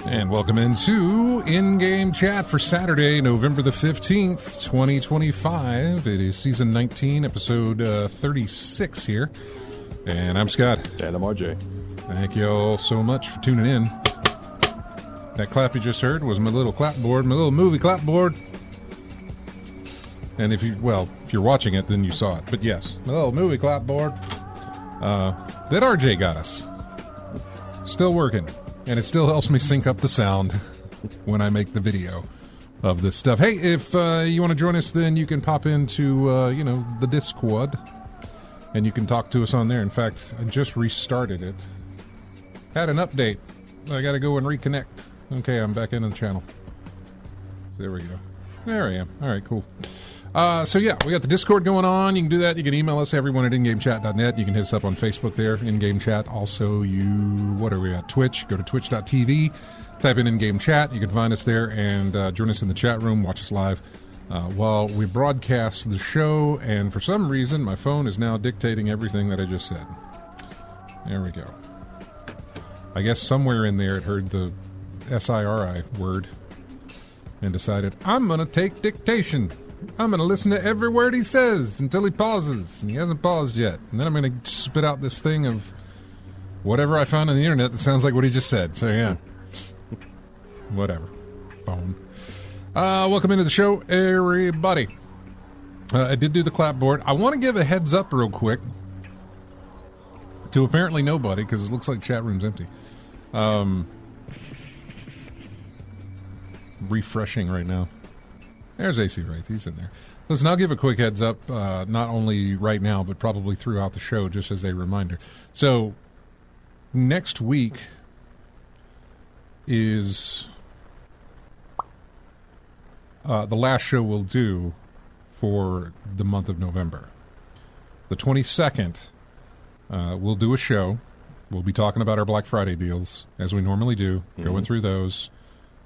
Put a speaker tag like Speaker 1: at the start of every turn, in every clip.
Speaker 1: And welcome into In-Game Chat for Saturday, November the 15th, 2025. It is Season 19, Episode 36 here. And I'm Scott.
Speaker 2: And I'm RJ.
Speaker 1: Thank you all so much for tuning in. That clap you just heard was my little clapboard, my little movie clapboard. And if you're watching it, then you saw it. But yes, my little movie clapboard that RJ got us. Still working. And it still helps me sync up the sound when I make the video of this stuff. Hey, if you want to join us, then you can pop into, the Discord, and you can talk to us on there. In fact, I just restarted it. Had an update. I got to go and reconnect. Okay, I'm back into the channel. So there we go. There I am. All right, cool. So yeah, we got the Discord going on. You can do that. You can email us, everyone at ingamechat.net. You can hit us up on Facebook there, In-Game Chat. Also, what are we at? Twitch. Go to twitch.tv. Type in In-Game Chat. You can find us there and join us in the chat room. Watch us live while we broadcast the show. And for some reason, my phone is now dictating everything that I just said. There we go. I guess somewhere in there it heard the SIRI word and decided, I'm going to take dictation. I'm going to listen to every word he says until he pauses, and he hasn't paused yet. And then I'm going to spit out this thing of whatever I found on the internet that sounds like what he just said. So, yeah. Whatever. Phone. Welcome into the show, everybody. I did do the clapboard. I want to give a heads up real quick to apparently nobody, because it looks like chat room's empty. Refreshing right now. There's AC Wraith. He's in there. Listen, I'll give a quick heads up, not only right now, but probably throughout the show, just as a reminder. So, next week is the last show we'll do for the month of November. The 22nd, we'll do a show. We'll be talking about our Black Friday deals, as we normally do, going through those.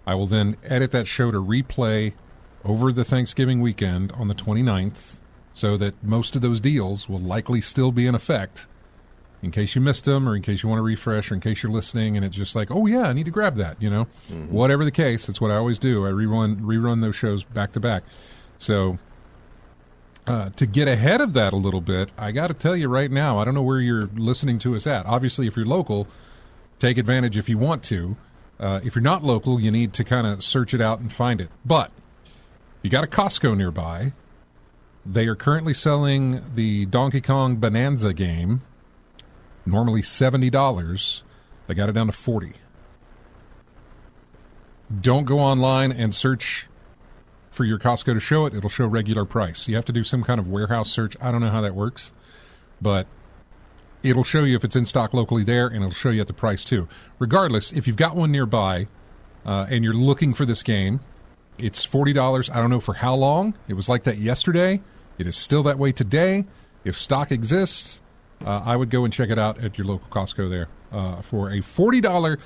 Speaker 1: I will then edit that show to replay over the Thanksgiving weekend on the 29th, so that most of those deals will likely still be in effect, in case you missed them, or in case you want to refresh, or in case you're listening and it's just like, oh yeah, I need to grab that, Whatever the case, that's what I always do. I rerun those shows back to back. So to get ahead of that a little bit, I got to tell you right now, I don't know where you're listening to us at. Obviously, if you're local, take advantage if you want to. If you're not local, you need to kind of search it out and find it. But you got a Costco nearby. They are currently selling the Donkey Kong Banaza game, normally $70. They got it down to $40. Don't go online and search for your Costco to show it. It'll show regular price. You have to do some kind of warehouse search. I don't know how that works, but it'll show you if it's in stock locally there, and it'll show you at the price too. Regardless, if you've got one nearby and you're looking for this game, it's $40. I don't know for how long. It was like that yesterday. It is still that way today. If stock exists, I would go and check it out at your local Costco there for a $40.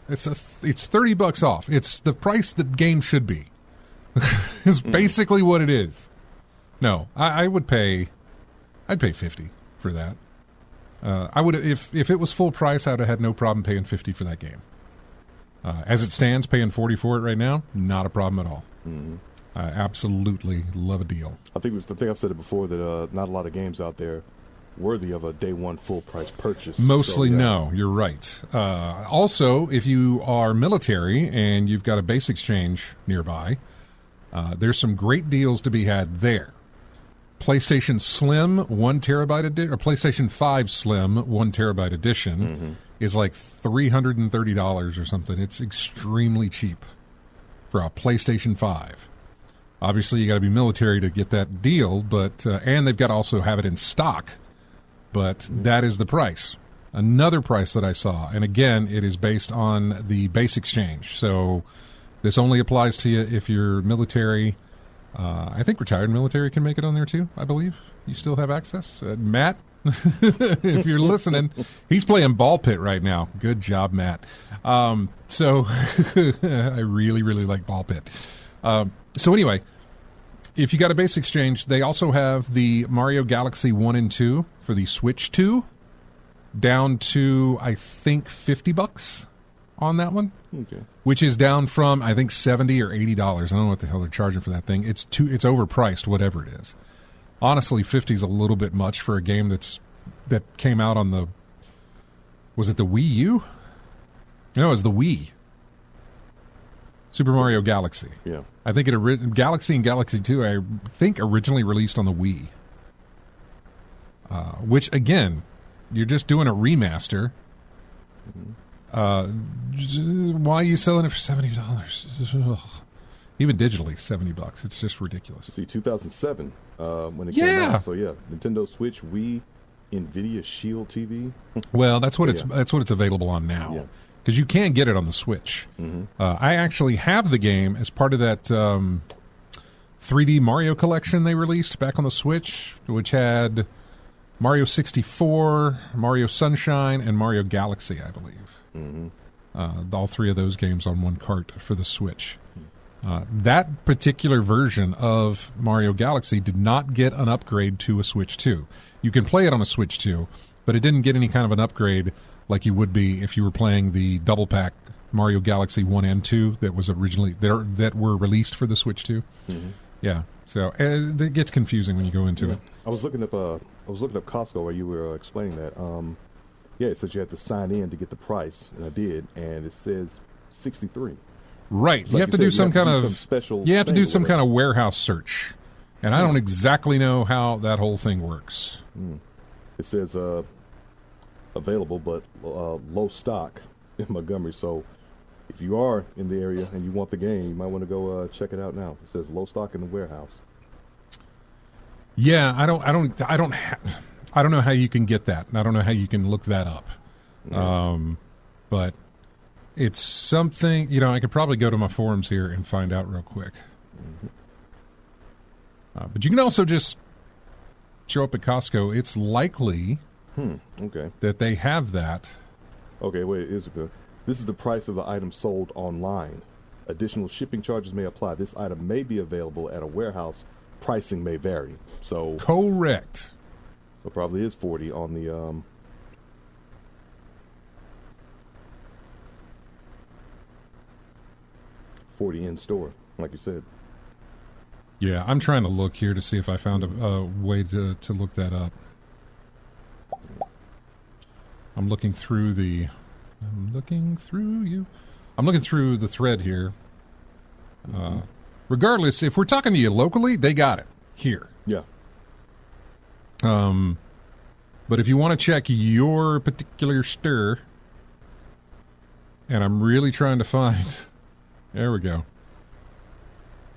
Speaker 1: It's $30 off. It's the price that game should be. Is basically what it is. No, I'd pay $50 for that. I would, if it was full price, I would have had no problem paying $50 for that game. As it stands, paying $40 for it right now, not a problem at all. I absolutely love a deal. I think
Speaker 2: I've said it before that not a lot of games out there worthy of a day one full price purchase.
Speaker 1: Mostly, so, yeah. No, you're right. Also, if you are military and you've got a base exchange nearby, there's some great deals to be had there. PlayStation Slim 1 terabyte edition, or PlayStation 5 Slim 1 terabyte edition is like $330 or something. It's extremely cheap for a PlayStation 5. Obviously, you got to be military to get that deal, but and they've got to also have it in stock. But that is the price. Another price that I saw, and again, it is based on the base exchange. So this only applies to you if you're military. I think retired military can make it on there too, I believe. You still have access. Matt, if you're listening, he's playing ball pit right now. Good job, Matt. So I really, really like ball pit. So anyway, if you got a base exchange, they also have the Mario Galaxy 1 and 2 for the Switch 2 down to, I think, $50 on that one,
Speaker 2: Okay.
Speaker 1: which is down from I think $70 or $80. I don't know what the hell they're charging for that thing. It's overpriced, whatever it is. Honestly, $50 is a little bit much for a game that came out on the. Was it the Wii U? No, it was the Wii. Super Mario Galaxy.
Speaker 2: Yeah.
Speaker 1: I think Galaxy and Galaxy 2, I think, originally released on the Wii. Which, again, you're just doing a remaster. Why are you selling it for $70? Even digitally, $70. It's just ridiculous.
Speaker 2: See, 2007 when it came out. So yeah, Nintendo Switch, Wii, NVIDIA Shield TV.
Speaker 1: Well, that's what it's available on now.
Speaker 2: Yeah.
Speaker 1: Because you can get it on the Switch.
Speaker 2: Mm-hmm.
Speaker 1: I actually have the game as part of that 3D Mario collection they released back on the Switch, which had Mario 64, Mario Sunshine, and Mario Galaxy, I believe.
Speaker 2: Mm-hmm.
Speaker 1: All three of those games on one cart for the Switch. That particular version of Mario Galaxy did not get an upgrade to a Switch 2. You can play it on a Switch 2, but it didn't get any kind of an upgrade like you would be if you were playing the double pack Mario Galaxy 1 and 2 that was originally that were released for the Switch 2.
Speaker 2: Mm-hmm.
Speaker 1: Yeah, so it gets confusing when you go into it.
Speaker 2: I was looking up Costco while you were explaining that. It says you had to sign in to get the price, and I did, and it says $63.
Speaker 1: Right, you have to do some kind of
Speaker 2: special.
Speaker 1: You have to do some kind of warehouse search, and I don't exactly know how that whole thing works.
Speaker 2: It says available, but low stock in Montgomery. So if you are in the area and you want the game, you might want to go check it out now. It says low stock in the warehouse.
Speaker 1: Yeah, I don't know how you can get that. I don't know how you can look that up. But it's something, I could probably go to my forums here and find out real quick. But you can also just show up at Costco. It's likely that they have that.
Speaker 2: Okay, wait, this is the price of the item sold online. Additional shipping charges may apply. This item may be available at a warehouse. Pricing may vary. So
Speaker 1: correct.
Speaker 2: So probably is $40 on the $40 in store, like you said.
Speaker 1: Yeah, I'm trying to look here to see if I found a way to look that up. I'm looking through the thread here. Regardless, if we're talking to you locally, they got it here.
Speaker 2: Yeah.
Speaker 1: But if you want to check your particular stir, and I'm really trying to find, there we go.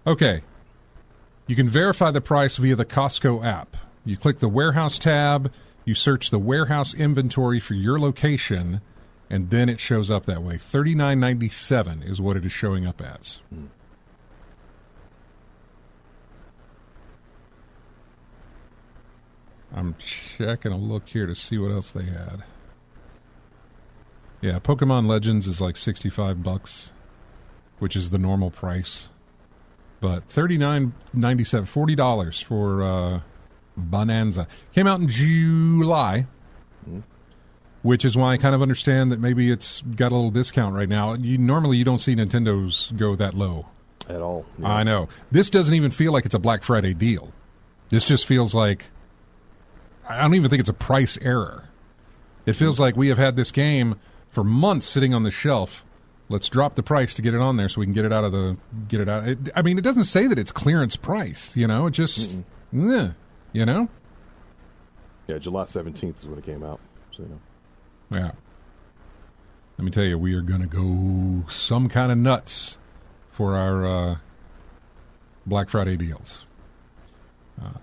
Speaker 1: Okay. You can verify the price via the Costco app. You click the warehouse tab, you search the warehouse inventory for your location, and then it shows up that way. $39.97 is what it is showing up as. I'm checking a look here to see what else they had. Yeah, Pokemon Legends is like $65, which is the normal price. But $39.97, $40 for Banaza. Came out in July, which is why I kind of understand that maybe it's got a little discount right now. Normally you don't see Nintendo's go that low.
Speaker 2: At all. Yeah.
Speaker 1: I know. This doesn't even feel like it's a Black Friday deal. This just feels like, I don't even think it's a price error. It feels like we have had this game for months sitting on the shelf. Let's drop the price to get it on there so we can get it out. I mean, it doesn't say that it's clearance priced, It just, Yeah,
Speaker 2: July 17th is when it came out. So,
Speaker 1: Yeah. Let me tell you, we are going to go some kind of nuts for our Black Friday deals.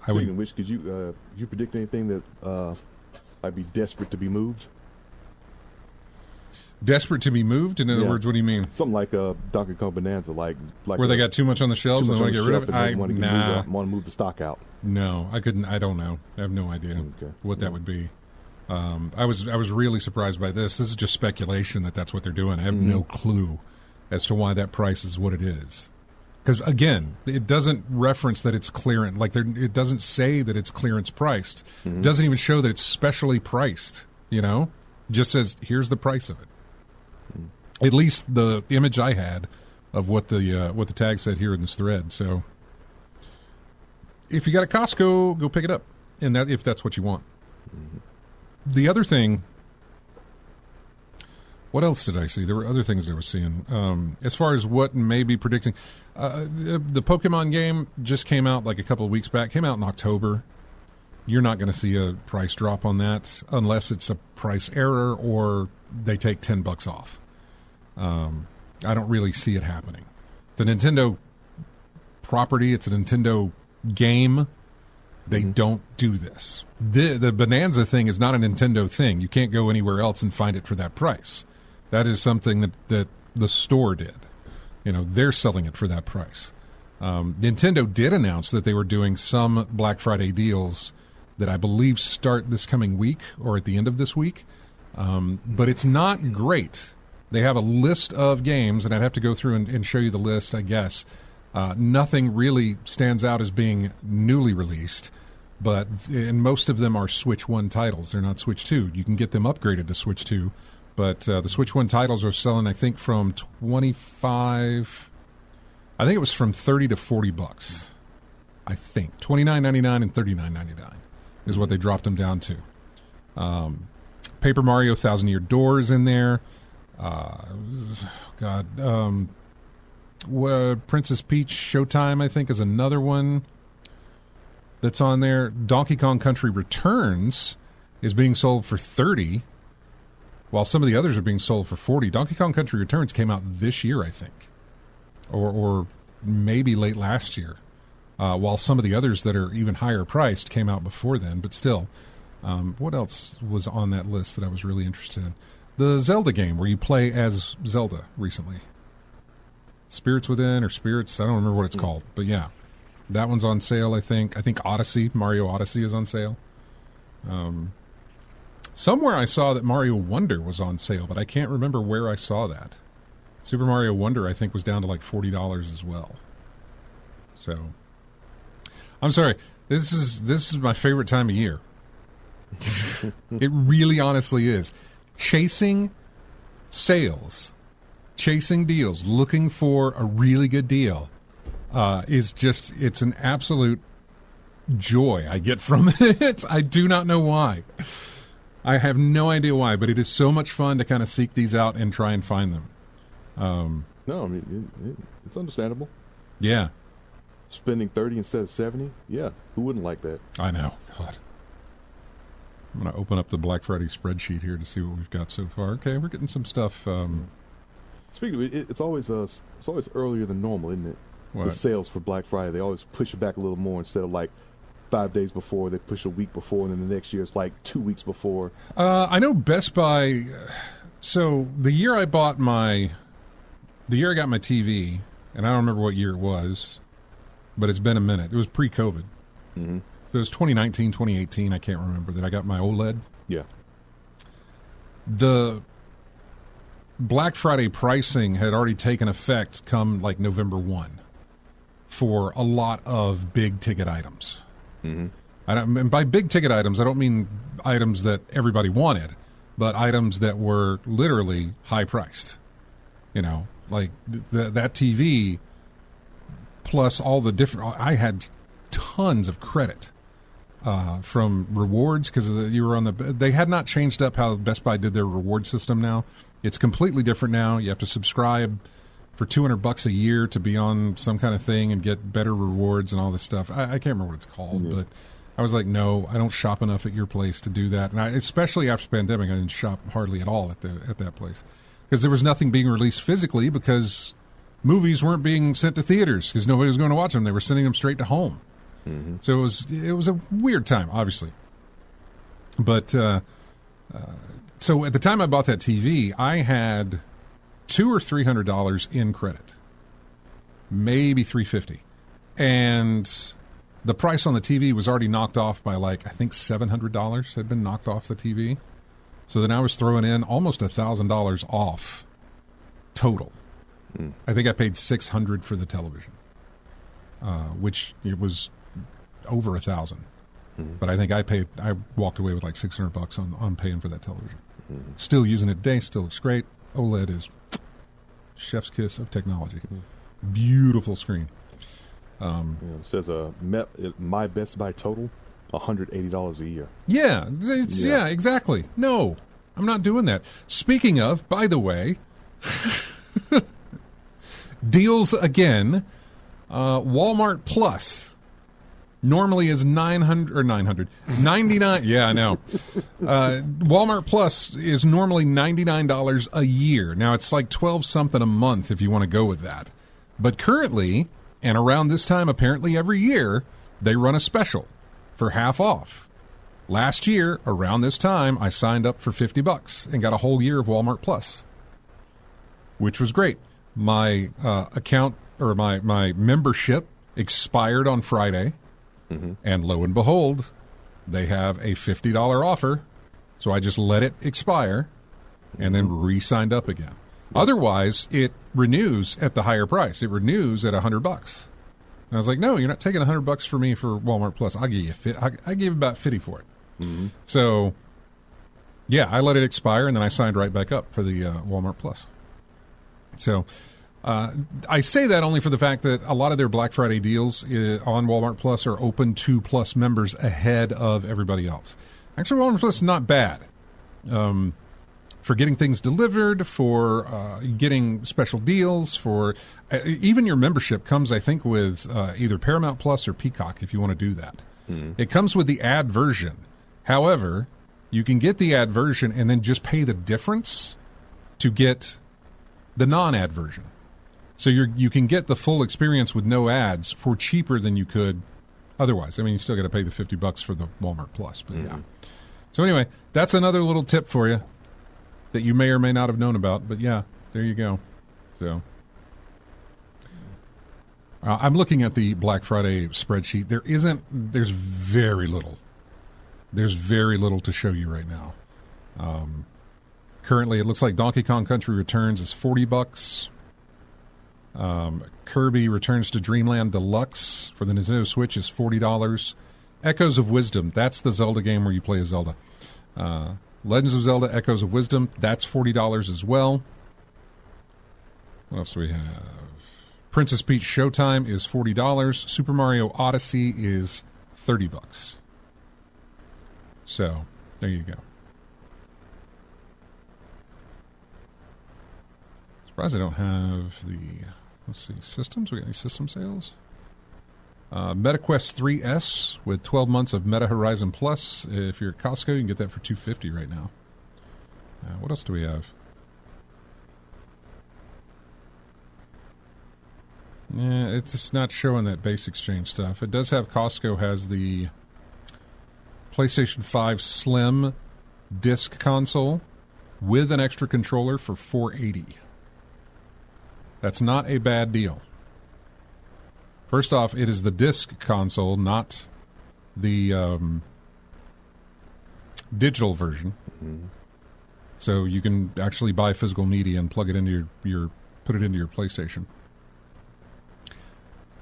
Speaker 2: Speaking of which, could you predict anything that might be desperate to be moved?
Speaker 1: Desperate to be moved? In other words, what do you mean?
Speaker 2: Something like Donkey Kong Bonanza, like
Speaker 1: where they got too much on the shelves and they want to get rid of it?
Speaker 2: I want to move the stock out.
Speaker 1: No, I couldn't. I don't know. I have no idea what that would be. I was really surprised by this. This is just speculation that's what they're doing. I have no clue as to why that price is what it is. Because again, it doesn't reference that it's clearance. It doesn't say that it's clearance priced. It doesn't even show that it's specially priced. It just says here's the price of it. At least the image I had of what the tag said here in this thread. So if you got a Costco, go pick it up, and that if that's what you want. Mm-hmm. The other thing, what else did I see? There were other things I was seeing. As far as what may be predicting, the Pokemon game just came out like a couple of weeks back. Came out in October. You're not going to see a price drop on that unless it's a price error or they take $10 off. I don't really see it happening. It's a Nintendo property. It's a Nintendo game. They don't do this. The Bonanza thing is not a Nintendo thing. You can't go anywhere else and find it for that price. That is something that the store did. They're selling it for that price. Nintendo did announce that they were doing some Black Friday deals that I believe start this coming week or at the end of this week. But it's not great. They have a list of games, and I'd have to go through and show you the list, I guess. Nothing really stands out as being newly released, and most of them are Switch 1 titles. They're not Switch 2. You can get them upgraded to Switch 2, but the Switch 1 titles are selling, I think, from $25. I think it was from $30 to $40. I think $29.99 and $39.99 is what they dropped them down to. Paper Mario Thousand Year Door is in there. Princess Peach Showtime, I think, is another one that's on there. Donkey Kong Country Returns is being sold for $30, while some of the others are being sold for $40. Donkey Kong Country Returns came out this year, I think, or maybe late last year, while some of the others that are even higher priced came out before then, but still. What else was on that list that I was really interested in? The Zelda game where you play as Zelda recently. Spirits Within or Spirits, I don't remember what it's called, but yeah, that one's on sale. I think Mario Odyssey is on sale. Somewhere I saw that Mario Wonder was on sale, but I can't remember where I saw that. Super Mario Wonder, I think, was down to like $40 as well. So, I'm sorry, this is my favorite time of year. It really honestly is. Chasing sales, chasing deals, looking for a really good deal it's an absolute joy I get from it. I do not know why. I have no idea why, but it is so much fun to kind of seek these out and try and find them.
Speaker 2: No, I mean, it's understandable.
Speaker 1: Yeah.
Speaker 2: Spending 30 instead of 70? Yeah, who wouldn't like that?
Speaker 1: I know. God. I'm going to open up the Black Friday spreadsheet here to see what we've got so far. Okay, we're getting some stuff.
Speaker 2: Speaking of it, it's always earlier than normal, isn't it?
Speaker 1: What?
Speaker 2: The sales for Black Friday, they always push it back a little more instead of like 5 days before. They push a week before, and then the next year it's like 2 weeks before.
Speaker 1: I know Best Buy. So the year I got my TV, and I don't remember what year it was, but it's been a minute. It was pre-COVID.
Speaker 2: Mm-hmm.
Speaker 1: So it was 2019, 2018, I can't remember, that I got my OLED.
Speaker 2: Yeah.
Speaker 1: The Black Friday pricing had already taken effect come like November 1 for a lot of big-ticket items.
Speaker 2: Mm-hmm.
Speaker 1: And by big-ticket items, I don't mean items that everybody wanted, but items that were literally high-priced. Like that TV plus all the different... I had tons of credit from rewards because you were on they had not changed up how Best Buy did their reward system now. It's completely different now. You have to subscribe for $200 a year to be on some kind of thing and get better rewards and all this stuff. I can't remember what it's called, but I was like, no, I don't shop enough at your place to do that. And especially after the pandemic, I didn't shop hardly at all at that place because there was nothing being released physically because movies weren't being sent to theaters because nobody was going to watch them. They were sending them straight to home. Mm-hmm. So it was a weird time, obviously. But so at the time I bought that TV, I had $200 or $300 in credit, maybe $350, and the price on the TV was already knocked off by I think $700 had been knocked off the TV. So then I was throwing in almost $1,000 off total. Mm. I think I paid $600 for the television, which it was over $1,000. Mm-hmm. But I think I walked away with like $600 on paying for that television. Mm-hmm. Still using it today, still looks great. OLED is Chef's kiss of technology. Beautiful screen.
Speaker 2: It says my Best Buy total $180 a year.
Speaker 1: Yeah, yeah, exactly. No, I'm not doing that. Speaking of, by the way, deals again. Walmart Plus normally is $99. Yeah, I know. Walmart Plus is normally $99 a year. Now it's like 12 something a month if you want to go with that. But currently, and around this time, apparently every year, they run a special for half off. Last year, around this time, I signed up for $50 and got a whole year of Walmart Plus, which was great. My account or my membership expired on Friday, and lo and behold, they have a $50 offer. So I just let it expire and then re-signed up again. Otherwise, it renews at the higher price. It renews at $100. And I was like, no, you're not taking $100 for me for Walmart Plus. I'll give you I gave about 50 for it. So, yeah, I let it expire, and then I signed right back up for the Walmart Plus. So I say that only for the fact that a lot of their Black Friday deals on Walmart Plus are open to Plus members ahead of everybody else. Actually, Walmart Plus is not bad. For getting things delivered, for getting special deals, for even your membership comes, I think, with either Paramount Plus or Peacock if you want to do that. It comes with the ad version. However, you can get the ad version and then just pay the difference to get the non-ad version. So you can get the full experience with no ads for cheaper than you could otherwise. I mean, you still got to pay the $50 for the Walmart Plus, but yeah. So anyway, that's another little tip for you that you may or may not have known about, but yeah, there you go. So I'm looking at the Black Friday spreadsheet. There's very little. There's very little to show you right now. Currently, it looks like Donkey Kong Country Returns is $40. Kirby Returns to Dreamland Deluxe for the Nintendo Switch is $40. Echoes of Wisdom, that's the Zelda game where you play as Zelda. Legends of Zelda Echoes of Wisdom, that's $40 as well. What else do we have? Princess Peach Showtime is $40. Super Mario Odyssey is $30. So, there you go. Surprised I don't have the, let's see, systems. We got any system sales? MetaQuest 3S with 12 months of Meta Horizon Plus. If you're at Costco, you can get that for $250 right now. What else do we have? Yeah, it's just not showing that base exchange stuff. It does have Costco has the PlayStation 5 Slim disc console with an extra controller for $480. That's not a bad deal. First off, it is the disc console, not the digital version. So you can actually buy physical media and plug it into put it into your PlayStation.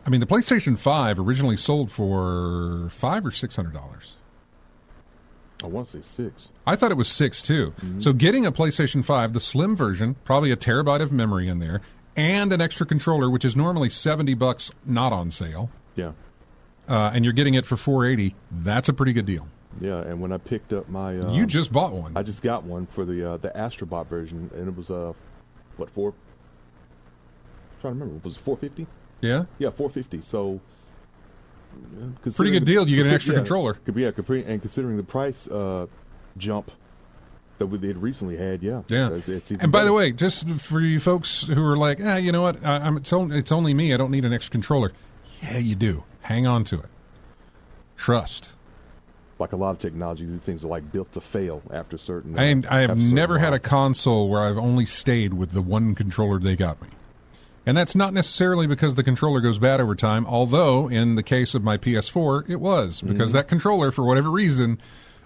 Speaker 1: I mean, the PlayStation 5 originally sold for $500 or $600.
Speaker 2: I want to say $6.
Speaker 1: I thought it was $6 too. So getting a PlayStation 5, the slim version, probably a terabyte of memory in there, and an extra controller, which is normally $70, not on sale.
Speaker 2: Yeah.
Speaker 1: And you're getting it for $480. That's a pretty good deal.
Speaker 2: Yeah, and when I picked up my...
Speaker 1: you just bought one.
Speaker 2: I just got one for the Astrobot version, and it was, I'm trying to remember. Was it $450?
Speaker 1: Yeah?
Speaker 2: Yeah, $450. So...
Speaker 1: pretty good deal. You get an extra controller.
Speaker 2: And considering the price jump that they'd recently had, yeah. It's
Speaker 1: and by the way, just for you folks who are like, you know what, it's only me, I don't need an extra controller. Yeah, you do. Hang on to it. Trust.
Speaker 2: Like a lot of technology, these things are like built to fail after certain...
Speaker 1: I have never had a console where I've only stayed with the one controller they got me. And that's not necessarily because the controller goes bad over time, although in the case of my PS4, it was. Because that controller, for whatever reason,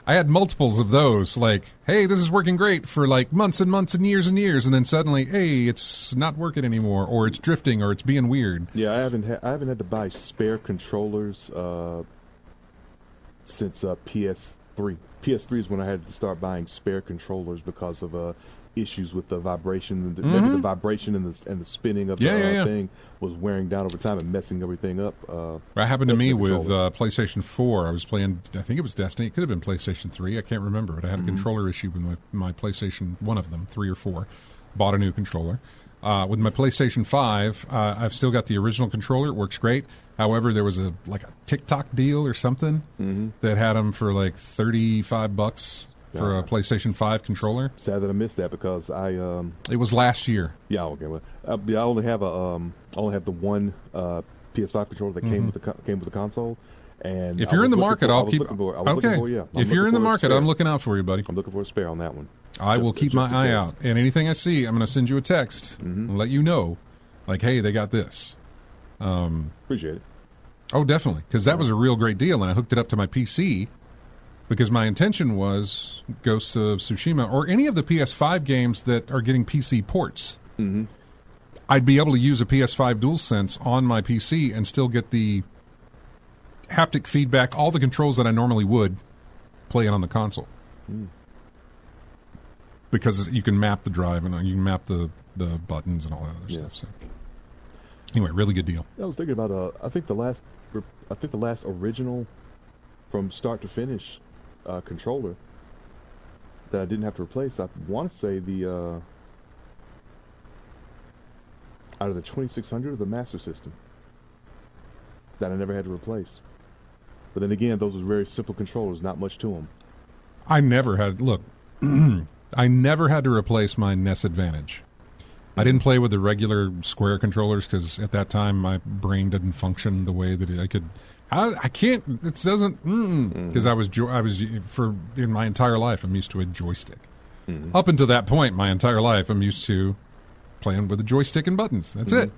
Speaker 1: I had multiples of those. Like, hey, this is working great for like months and months and years, and then suddenly, hey, it's not working anymore, or it's drifting, or it's being weird.
Speaker 2: Yeah, I haven't had to buy spare controllers since PS3. PS3 is when I had to start buying spare controllers because of issues with the vibration. Maybe the vibration and the spinning of the thing was wearing down over time and messing everything up.
Speaker 1: That happened to me with PlayStation 4. I was playing, I think it was Destiny. It could have been PlayStation 3. I can't remember. But I had a controller issue with my PlayStation, one of them, 3 or 4. Bought a new controller. With my PlayStation 5, I've still got the original controller. It works great. However, there was a TikTok deal or something that had them for like $35 for a PlayStation 5 controller.
Speaker 2: Sad that I missed that because
Speaker 1: it was last year.
Speaker 2: Yeah, okay. Well, I only have the one PS5 controller that came with the console. And
Speaker 1: if you're in the market, I'll keep.
Speaker 2: If
Speaker 1: you're in the market, I'm looking out for you, buddy.
Speaker 2: I'm looking for a spare on that one.
Speaker 1: I will keep my eye out, and anything I see, I'm going to send you a text and let you know, like, hey, they got this.
Speaker 2: Appreciate it.
Speaker 1: Oh, definitely, because that was a real great deal, and I hooked it up to my PC because my intention was Ghost of Tsushima or any of the PS5 games that are getting PC ports. I'd be able to use a PS5 DualSense on my PC and still get the haptic feedback, all the controls that I normally would play it on the console. Because you can map the drive and you can map the buttons and all that other stuff. So anyway, really good deal.
Speaker 2: I was thinking about I think the last original from start to finish controller that I didn't have to replace. I want to say the out of the 2600 of the Master System that I never had to replace. But then again, those were very simple controllers, not much to them.
Speaker 1: I never had I never had to replace my NES Advantage. I didn't play with the regular square controllers because at that time my brain didn't function the way that I could. I can't. It doesn't because I was in my entire life I'm used to a joystick. Up until that point, my entire life I'm used to playing with a joystick and buttons. That's it.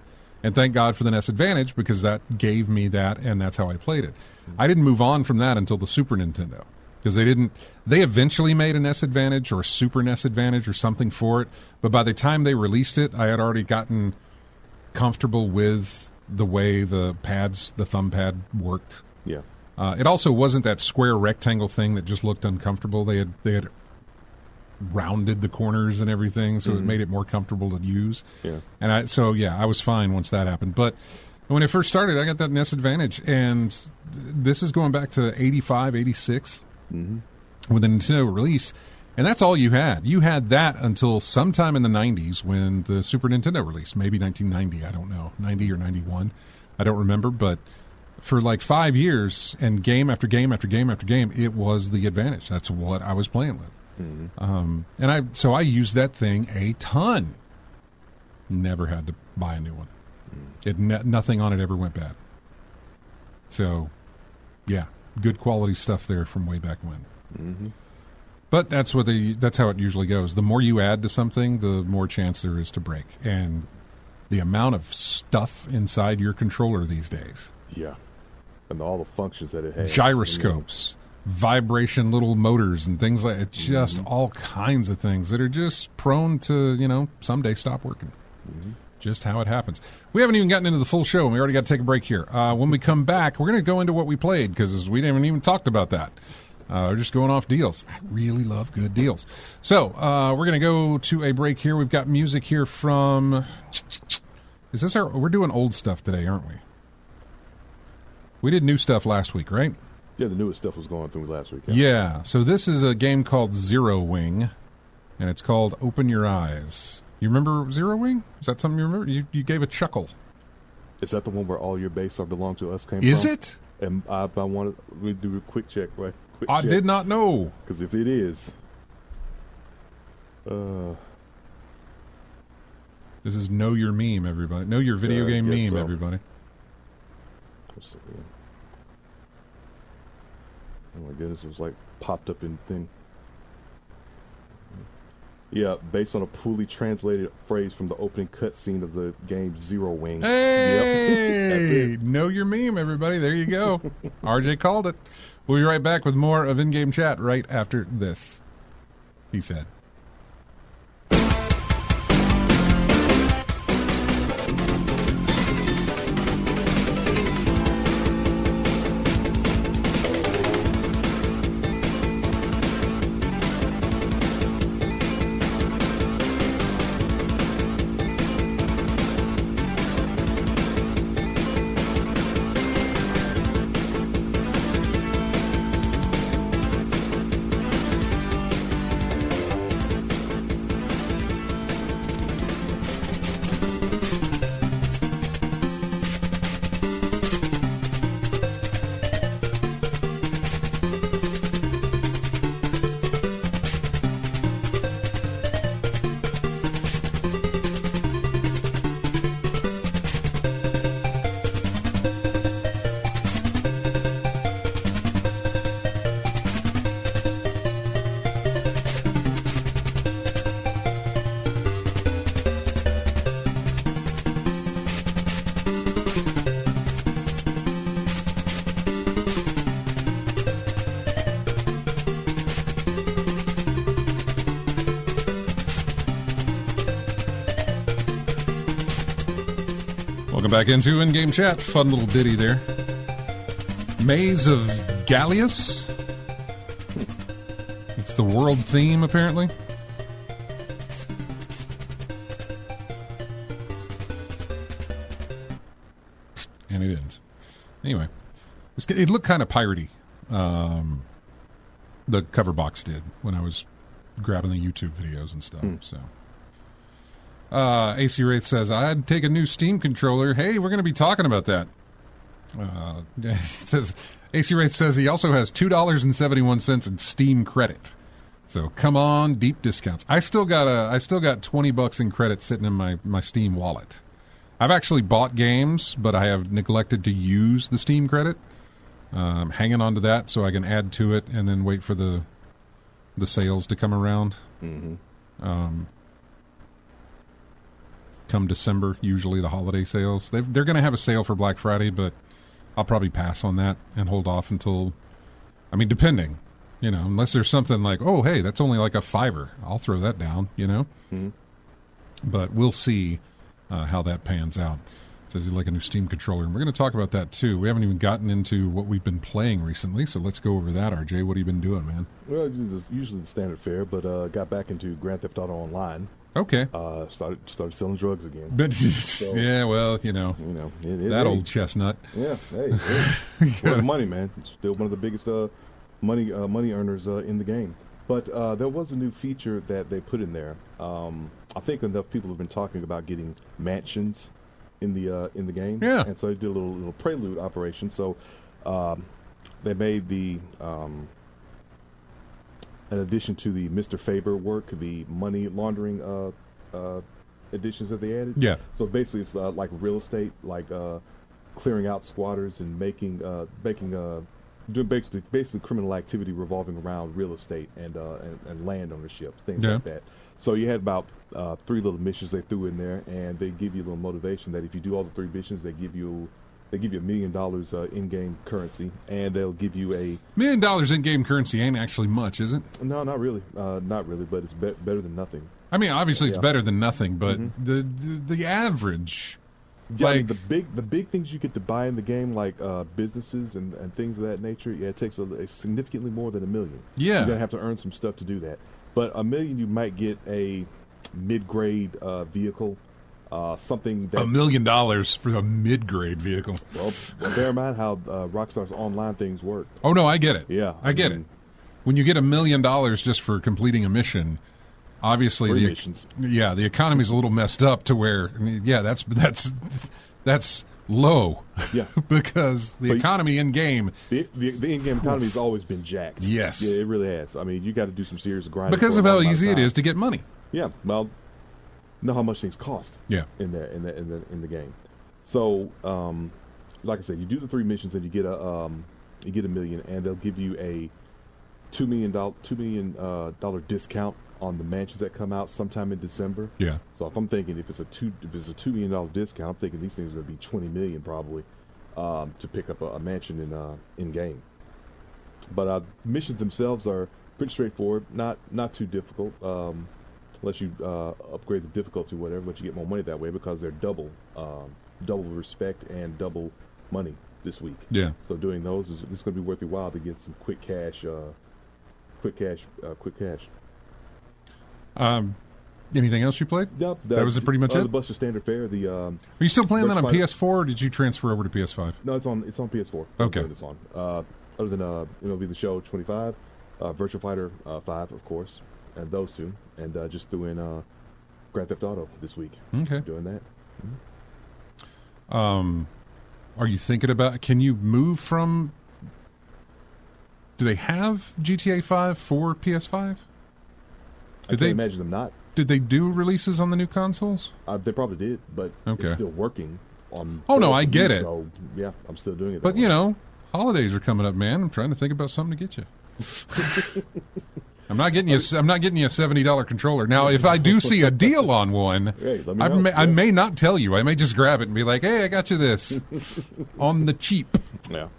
Speaker 1: And thank God for the NES Advantage because that gave me that, and that's how I played it. I didn't move on from that until the Super Nintendo. Because they eventually made a NES Advantage or a Super NES Advantage or something for it. But by the time they released it, I had already gotten comfortable with the way the thumb pad worked.
Speaker 2: Yeah.
Speaker 1: It also wasn't that square rectangle thing that just looked uncomfortable. They had rounded the corners and everything, so it made it more comfortable to use.
Speaker 2: Yeah.
Speaker 1: And I was fine once that happened. But when it first started, I got that NES Advantage, and this is going back to 85, 86. With the Nintendo release, and that's all you had. You had that until sometime in the 90s when the Super Nintendo released, maybe 1990, I don't know, 90 or 91, I don't remember, but for like 5 years, and game after game after game after game, it was the Advantage. That's what I was playing with. So I used that thing a ton. Never had to buy a new one. Nothing on it ever went bad. So, yeah. Good quality stuff there from way back when. But that's how it usually goes. The more you add to something, the more chance there is to break. And the amount of stuff inside your controller these days.
Speaker 2: Yeah. And all the functions that it has.
Speaker 1: Gyroscopes, vibration little motors and things like it. Just all kinds of things that are just prone to, someday stop working. Just how it happens. We haven't even gotten into the full show, and we already got to take a break here. When we come back, we're going to go into what we played, because we haven't even talked about that. We're just going off deals. I really love good deals. So we're going to go to a break here. We've got music here from... We're doing old stuff today, aren't we? We did new stuff last week, right?
Speaker 2: Yeah, the newest stuff was going through last week.
Speaker 1: Yeah, so this is a game called Zero Wing, and it's called Open Your Eyes. You remember Zero Wing? Is that something you remember? You gave a chuckle.
Speaker 2: Is that the one where all your base are belong to us came
Speaker 1: from? Is
Speaker 2: from?
Speaker 1: it?
Speaker 2: And we do a quick check, right?
Speaker 1: I did not know.
Speaker 2: Because if it is...
Speaker 1: This is Know Your Meme, everybody. Know Your Video Game Meme, everybody.
Speaker 2: Let's see. Oh my goodness, it was like popped up in thing. Yeah, based on a poorly translated phrase from the opening cutscene of the game Zero Wing.
Speaker 1: Hey!
Speaker 2: That's it.
Speaker 1: Know your meme, everybody. There you go. RJ called it. We'll be right back with more of In-Game Chat right after this, he said. Welcome back into In-Game Chat. Fun little ditty there. Maze of Gallius. It's the world theme, apparently. And it ends. Anyway, it looked kind of piratey. The cover box did when I was grabbing the YouTube videos and stuff. So, AC Wraith says, I'd take a new Steam controller. Hey, we're going to be talking about that. It says, AC Wraith says he also has $2.71 in Steam credit. So come on, deep discounts. I still got $20 in credit sitting in my Steam wallet. I've actually bought games, but I have neglected to use the Steam credit. Hanging on to that so I can add to it and then wait for the sales to come around. Come December, usually the holiday sales. They're going to have a sale for Black Friday, but I'll probably pass on that and hold off until, depending, unless there's something like, oh, hey, that's only like a $5. I'll throw that down, But we'll see how that pans out. Says he'd like a new Steam controller, and we're going to talk about that too. We haven't even gotten into what we've been playing recently, so let's go over that. RJ, what have you been doing, man?
Speaker 2: Well, usually the standard fare, but got back into Grand Theft Auto Online.
Speaker 1: Okay.
Speaker 2: Started selling drugs again.
Speaker 1: But yeah, well, that old chestnut.
Speaker 2: Yeah, hey, worth money, man. It's still one of the biggest money earners in the game. But there was a new feature that they put in there. I think enough people have been talking about getting mansions in the game.
Speaker 1: Yeah.
Speaker 2: And so they did a little prelude operation. So they made the in addition to the Mr. Faber work, the money laundering additions that they added.
Speaker 1: Yeah.
Speaker 2: So basically, it's like real estate, like clearing out squatters and doing basically criminal activity revolving around real estate and land ownership, things like that. So you had about 3 little missions they threw in there, and they give you a little motivation that if you do all the 3 missions, they give you $1 million in-game currency, and they'll give you $1
Speaker 1: million in-game currency ain't actually much, is it?
Speaker 2: No, not really, but it's better than nothing.
Speaker 1: Obviously it's better than nothing, but the average.
Speaker 2: Yeah, the big things you get to buy in the game, like businesses and things of that nature, it takes a significantly more than $1 million.
Speaker 1: Yeah.
Speaker 2: You're going to have to earn some stuff to do that. But $1 million, you might get a mid-grade vehicle, something that...
Speaker 1: $1 million for a mid-grade vehicle.
Speaker 2: Well, bear in mind how Rockstar's online things work.
Speaker 1: Oh, no, I get it.
Speaker 2: Yeah.
Speaker 1: I get it. When you get $1 million just for completing a mission... Obviously, the economy's a little messed up to where, that's low.
Speaker 2: Yeah,
Speaker 1: because the economy in game,
Speaker 2: the in-game economy has always been jacked.
Speaker 1: Yes,
Speaker 2: yeah, it really has. You got to do some serious grinding
Speaker 1: because of how easy it is to get money.
Speaker 2: Yeah, well, know how much things cost.
Speaker 1: Yeah,
Speaker 2: in the game. So, like I said, you do the 3 missions and you get $1 million, and they'll give you a $2 million discount on the mansions that come out sometime in December.
Speaker 1: Yeah.
Speaker 2: So if I'm thinking if it's a $2 million discount, I'm thinking these things are going to be $20 million probably to pick up a mansion in game. But missions themselves are pretty straightforward, not too difficult, unless you upgrade the difficulty, whatever. But you get more money that way because they're double respect and double money this week.
Speaker 1: Yeah.
Speaker 2: So doing those it's going to be worth your while to get some quick cash.
Speaker 1: Anything else you played?
Speaker 2: Yep,
Speaker 1: that was pretty much it.
Speaker 2: The bunch of standard fare.
Speaker 1: Are you still playing that on PS4, or did you transfer over to PS5?
Speaker 2: No, it's on PS4.
Speaker 1: Okay.
Speaker 2: It's on. Other than MLB The Show 25, Virtua Fighter 5, of course, and those 2, and just threw in Grand Theft Auto this week.
Speaker 1: Okay.
Speaker 2: Doing that.
Speaker 1: Are you thinking about? Can you move from? Do they have GTA 5 for PS5?
Speaker 2: I can't imagine them not.
Speaker 1: Did they do releases on the new consoles?
Speaker 2: They probably did, but it's still working on...
Speaker 1: Oh, no, I get it.
Speaker 2: So, yeah, I'm still doing it.
Speaker 1: But, holidays are coming up, man. I'm trying to think about something to get you. I'm not getting you a $70 controller. Now, if I do see a deal on one,
Speaker 2: hey, let me know.
Speaker 1: I may not tell you. I may just grab it and be like, hey, I got you this. On the cheap.
Speaker 2: Yeah.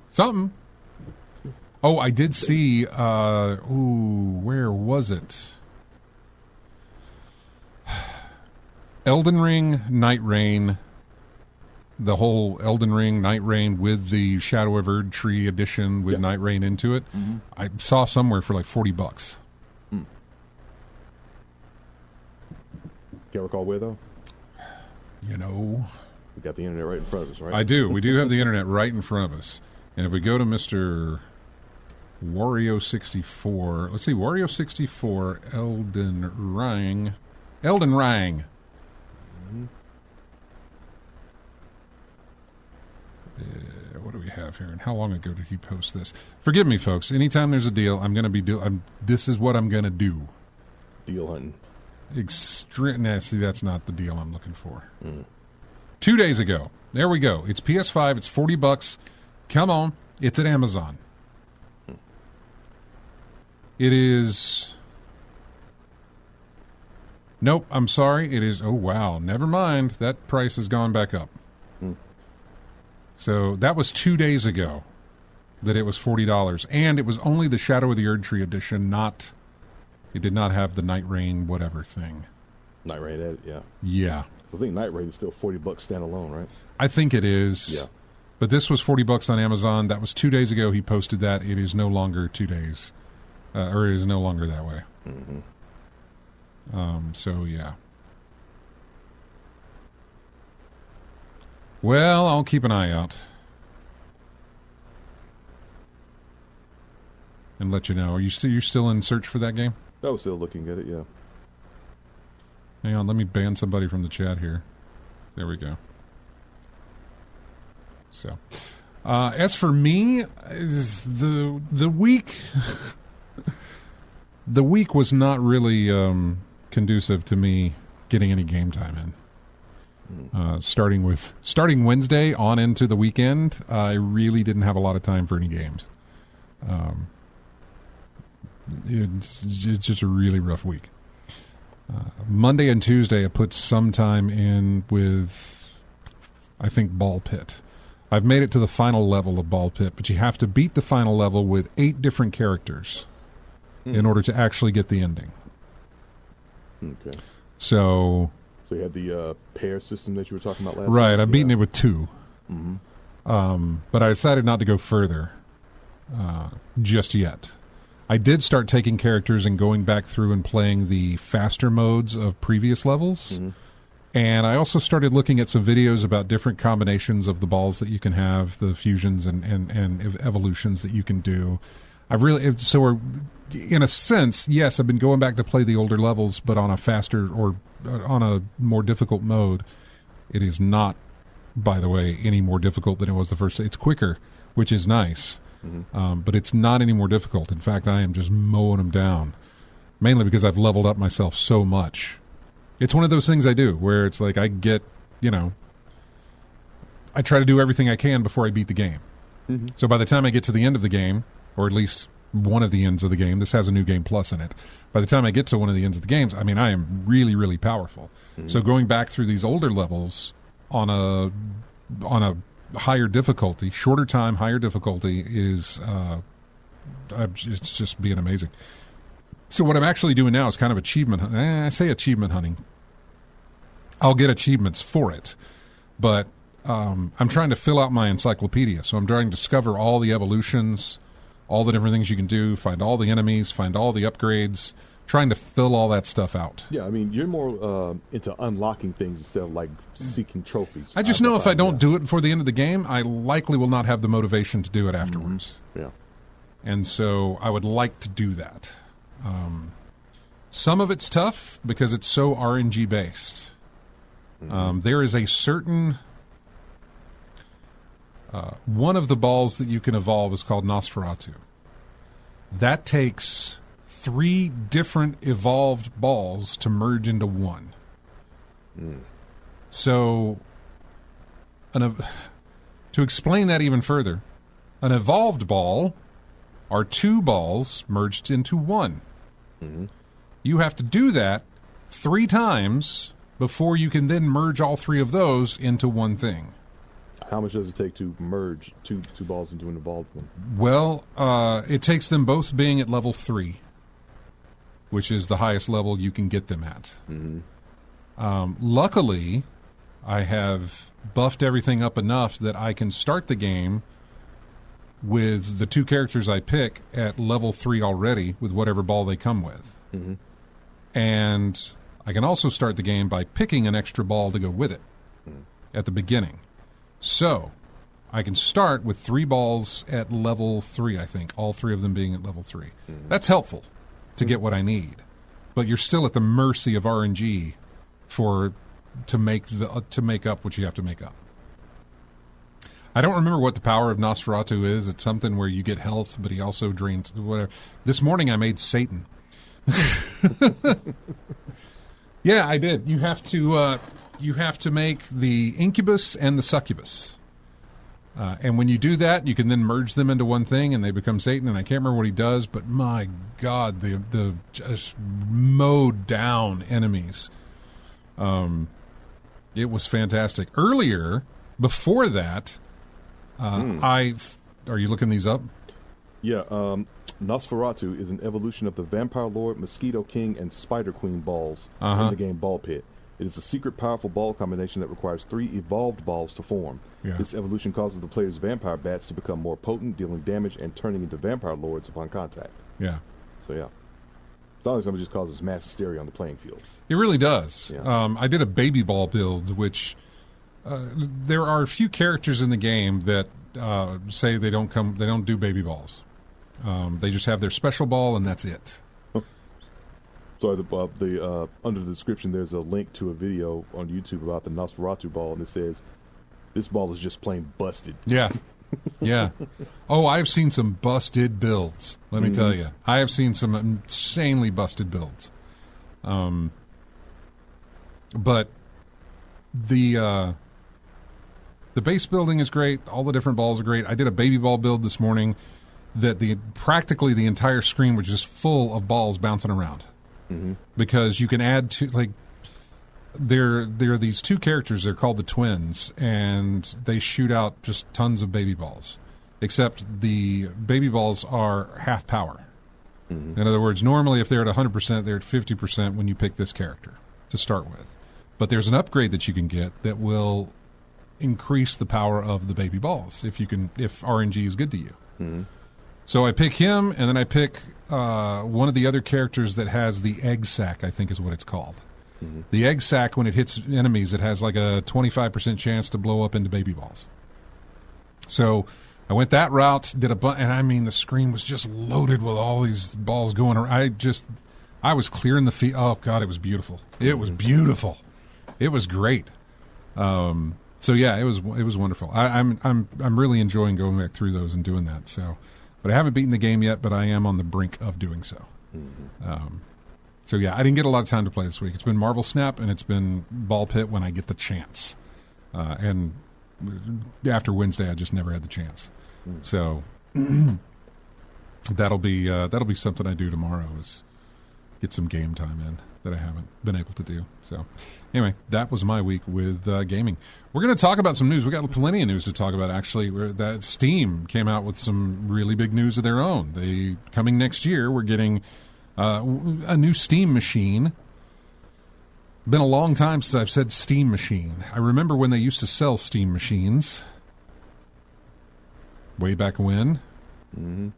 Speaker 1: Something. Oh, I did see, where was it? Elden Ring, Night Rain, the whole Elden Ring, Night Rain with the Shadow of Erdtree edition with Night Rain into it, I saw somewhere for like $40.
Speaker 2: Can't recall where, though?
Speaker 1: You know.
Speaker 2: We got the internet right in front of us, right?
Speaker 1: I do. We do have the internet right in front of us. And if we go to Mr. Wario64, let's see, Wario64, Elden Ring. Elden Ring. What do we have here? And how long ago did he post this? Forgive me, folks. Anytime there's a deal, I'm going to be this is what I'm going to do.
Speaker 2: Deal hunting.
Speaker 1: See, that's not the deal I'm looking for. 2 days ago. There we go. It's PS5. It's $40. Come on. It's at Amazon. It is... Nope, I'm sorry. It is... Oh, wow. Never mind. That price has gone back up. So that was 2 days ago that it was $40. And it was only the Shadow of the Erdtree edition, not... It did not have the Night Rain whatever thing.
Speaker 2: Night Rain edit, yeah.
Speaker 1: Yeah.
Speaker 2: I think Night Rain is still $40 standalone, right?
Speaker 1: I think it is.
Speaker 2: Yeah.
Speaker 1: But this was $40 on Amazon. That was 2 days ago he posted that. It is no longer 2 days. Or it is no longer that way. So, yeah. Well, I'll keep an eye out. And let you know. Are you still in search for that game?
Speaker 2: I was still looking at it, yeah.
Speaker 1: Hang on, let me ban somebody from the chat here. There we go. So, as for me, the week, the week was not really conducive to me getting any game time in. Starting Wednesday on into the weekend, I really didn't have a lot of time for any games. It's just a really rough week. Monday and Tuesday, I put some time in with, I think, Ball Pit. I've made it to the final level of Ball Pit, but you have to beat the final level with 8 different characters in order to actually get the ending.
Speaker 2: Okay.
Speaker 1: So
Speaker 2: you had the pair system that you were talking about last
Speaker 1: right,
Speaker 2: time?
Speaker 1: I've beaten it with 2. But I decided not to go further just yet. I did start taking characters and going back through and playing the faster modes of previous levels. And I also started looking at some videos about different combinations of the balls that you can have, the fusions and evolutions that you can do. In a sense, yes, I've been going back to play the older levels, but on a faster or on a more difficult mode. It is not, by the way, any more difficult than it was the first. It's quicker, which is nice. But it's not any more difficult. In fact, I am just mowing them down, mainly because I've leveled up myself so much. It's one of those things I do where it's like I get, I try to do everything I can before I beat the game. So by the time I get to the end of the game, or at least one of the ends of the game, this has a new game plus in it. By the time I get to one of the ends of the games, I mean, I am really, really powerful. So going back through these older levels on a higher difficulty, shorter time, higher difficulty is it's just being amazing. So what I'm actually doing now is kind of achievement. I say achievement hunting. I'll get achievements for it, but I'm trying to fill out my encyclopedia. So I'm trying to discover all the evolutions, all the different things you can do, find all the enemies, find all the upgrades, trying to fill all that stuff out.
Speaker 2: Yeah, I mean, you're more into unlocking things instead of, like, seeking trophies.
Speaker 1: I just know if I don't do it before the end of the game, I likely will not have the motivation to do it afterwards.
Speaker 2: Yeah.
Speaker 1: And so I would like to do that. Some of it's tough because it's so RNG-based. There is a certain... one of the balls that you can evolve is called Nosferatu. That takes 3 different evolved balls to merge into one. So, to explain that even further, an evolved ball are 2 balls merged into one. You have to do that 3 times before you can then merge all 3 of those into one thing.
Speaker 2: How much does it take to merge two balls into an evolved one?
Speaker 1: Well, it takes them both being at level 3, which is the highest level you can get them at. Luckily, I have buffed everything up enough that I can start the game with the 2 characters I pick at level 3 already with whatever ball they come with.
Speaker 2: Mm-hmm.
Speaker 1: And I can also start the game by picking an extra ball to go with it at the beginning. So I can start with 3 balls at level 3, I think, all 3 of them being at level 3. Mm-hmm. That's helpful to get what I need. But you're still at the mercy of RNG to make up what you have to make up. I don't remember what the power of Nosferatu is. It's something where you get health, but he also drains whatever. This morning I made Satan. Yeah, I did. You have to make the incubus and the succubus. And when you do that, you can then merge them into one thing, and they become Satan. And I can't remember what he does, but my God, the just mowed down enemies. It was fantastic. Earlier, before that, are you looking these up?
Speaker 2: Yeah. Nosferatu is an evolution of the Vampire Lord, Mosquito King, and Spider Queen balls in the game Ball Pit. It is a secret, powerful ball combination that requires 3 evolved balls to form. Yeah. This evolution causes the player's vampire bats to become more potent, dealing damage and turning into vampire lords upon contact.
Speaker 1: Yeah.
Speaker 2: So, yeah. As long as somebody just causes mass hysteria on the playing field.
Speaker 1: It really does.
Speaker 2: Yeah.
Speaker 1: I did a baby ball build, which there are a few characters in the game that say they don't do baby balls. They just have their special ball, and that's it.
Speaker 2: Sorry, under the description, there's a link to a video on YouTube about the Nosferatu ball, and it says, this ball is just plain busted.
Speaker 1: Yeah. Yeah. Oh, I've seen some busted builds, let me tell you. I have seen some insanely busted builds. But the base building is great. All the different balls are great. I did a baby ball build this morning that practically the entire screen was just full of balls bouncing around. Mm-hmm. Because you can add to, like, there are these 2 characters. They're called the twins, and they shoot out just tons of baby balls. Except the baby balls are half power. Mm-hmm. In other words, normally if they're at 100%, they're at 50% when you pick this character to start with. But there's an upgrade that you can get that will increase the power of the baby balls if RNG is good to you. Mm-hmm. So I pick him, and then I pick one of the other characters that has the egg sac, I think is what it's called. Mm-hmm. The egg sac, when it hits enemies, it has like a 25% chance to blow up into baby balls. So I went that route, did and I mean, the screen was just loaded with all these balls going around. I was clearing the field. Oh God, it was beautiful. It was beautiful. It was great. So yeah, it was wonderful. I'm really enjoying going back through those and doing that. So, but I haven't beaten the game yet, but I am on the brink of doing so. Mm-hmm. So yeah, I didn't get a lot of time to play this week. It's been Marvel Snap and it's been Ball Pit when I get the chance. And after Wednesday, I just never had the chance. Mm. So that'll be something I do tomorrow, is get some game time in that I haven't been able to do. So anyway, that was my week with gaming. We're going to talk about some news. We got plenty of news to talk about, actually. That Steam came out with some really big news of their own. Coming next year, we're getting a new Steam machine. Been a long time since I've said Steam machine. I remember when they used to sell Steam machines. Way back when. Mm-hmm.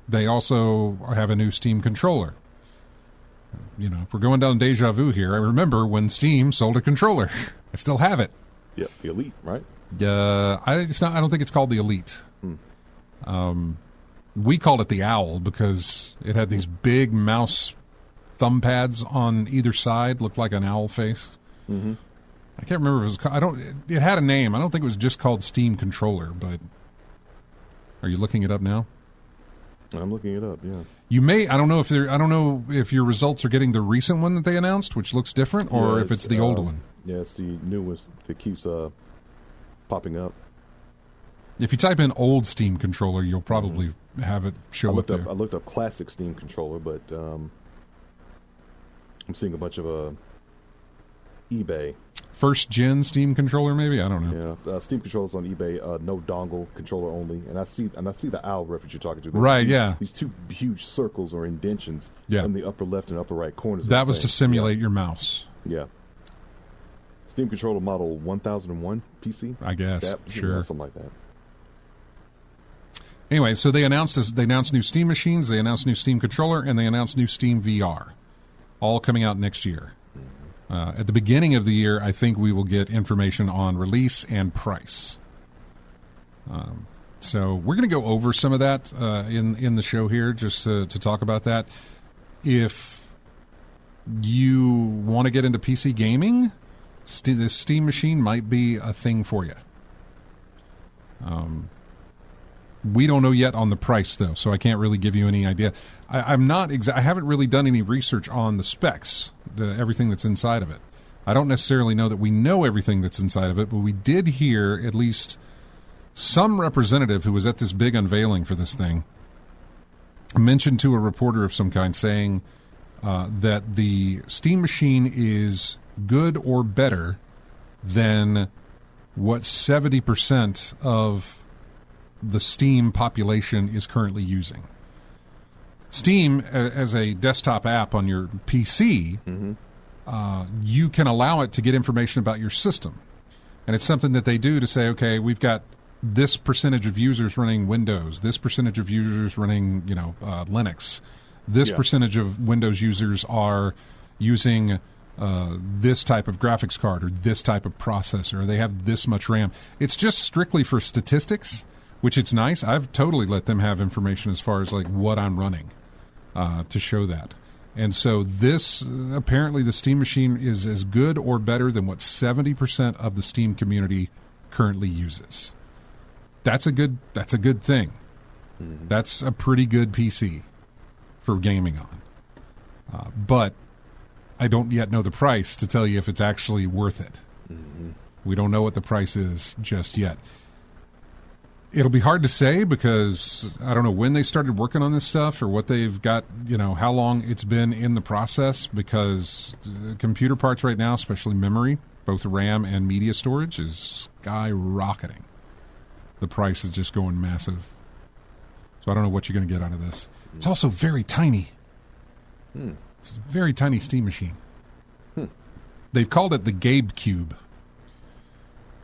Speaker 1: They also have a new Steam controller. You know, if we're going down deja vu here, I remember when Steam sold a controller. I still have it.
Speaker 2: Yep, the Elite, right?
Speaker 1: I don't think it's called the Elite. We called it the Owl because it had these big mouse thumb pads on either side, looked like an owl face. Mm-hmm. I can't remember if it was. It had a name. I don't think it was just called Steam Controller. But are you looking it up now?
Speaker 2: I'm looking it up. Yeah.
Speaker 1: You may. I don't know if your results are getting the recent one that they announced, which looks different, or if it's the old one.
Speaker 2: Yeah, it's the new one that keeps popping up.
Speaker 1: If you type in old Steam Controller, you'll probably have it show up there.
Speaker 2: I looked up classic Steam Controller, but I'm seeing a bunch of eBay.
Speaker 1: First gen Steam Controller, maybe? I don't know.
Speaker 2: Yeah, Steam Controllers on eBay, no dongle, controller only, and I see the owl reference you're talking to.
Speaker 1: Right, yeah.
Speaker 2: These 2 huge circles or indentions in the upper left and upper right corners.
Speaker 1: That was to simulate your mouse.
Speaker 2: Yeah. Steam controller model 1001 PC.
Speaker 1: I guess. Sure.
Speaker 2: Something like that.
Speaker 1: Anyway, so they announced new Steam machines, they announced new Steam controller, and they announced new Steam VR, all coming out next year. At the beginning of the year, I think we will get information on release and price. So we're going to go over some of that in the show here, just to talk about that. If you want to get into PC gaming, this Steam machine might be a thing for you. We don't know yet on the price, though, so I can't really give you any idea. I haven't really done any research on the specs, everything that's inside of it. I don't necessarily know that we know everything that's inside of it, but we did hear at least some representative who was at this big unveiling for this thing mentioned to a reporter of some kind saying that the Steam machine is good or better than what 70% of the Steam population is currently using. Steam, as a desktop app on your PC, you can allow it to get information about your system. And it's something that they do to say, okay, we've got this percentage of users running Windows, this percentage of users running, Linux, this percentage of Windows users are using this type of graphics card or this type of processor, or they have this much RAM. It's just strictly for statistics, which it's nice. I've totally let them have information as far as like what I'm running to show that. And so this, apparently the Steam machine is as good or better than what 70% of the Steam community currently uses. That's a good thing. Mm-hmm. That's a pretty good PC for gaming on. But I don't yet know the price to tell you if it's actually worth it. Mm-hmm. We don't know what the price is just yet. It'll be hard to say because I don't know when they started working on this stuff or what they've got, how long it's been in the process, because computer parts right now, especially memory, both RAM and media storage, is skyrocketing. The price is just going massive. So I don't know what you're going to get out of this. It's also very tiny. It's a very tiny Steam machine. They've called it the Gabe Cube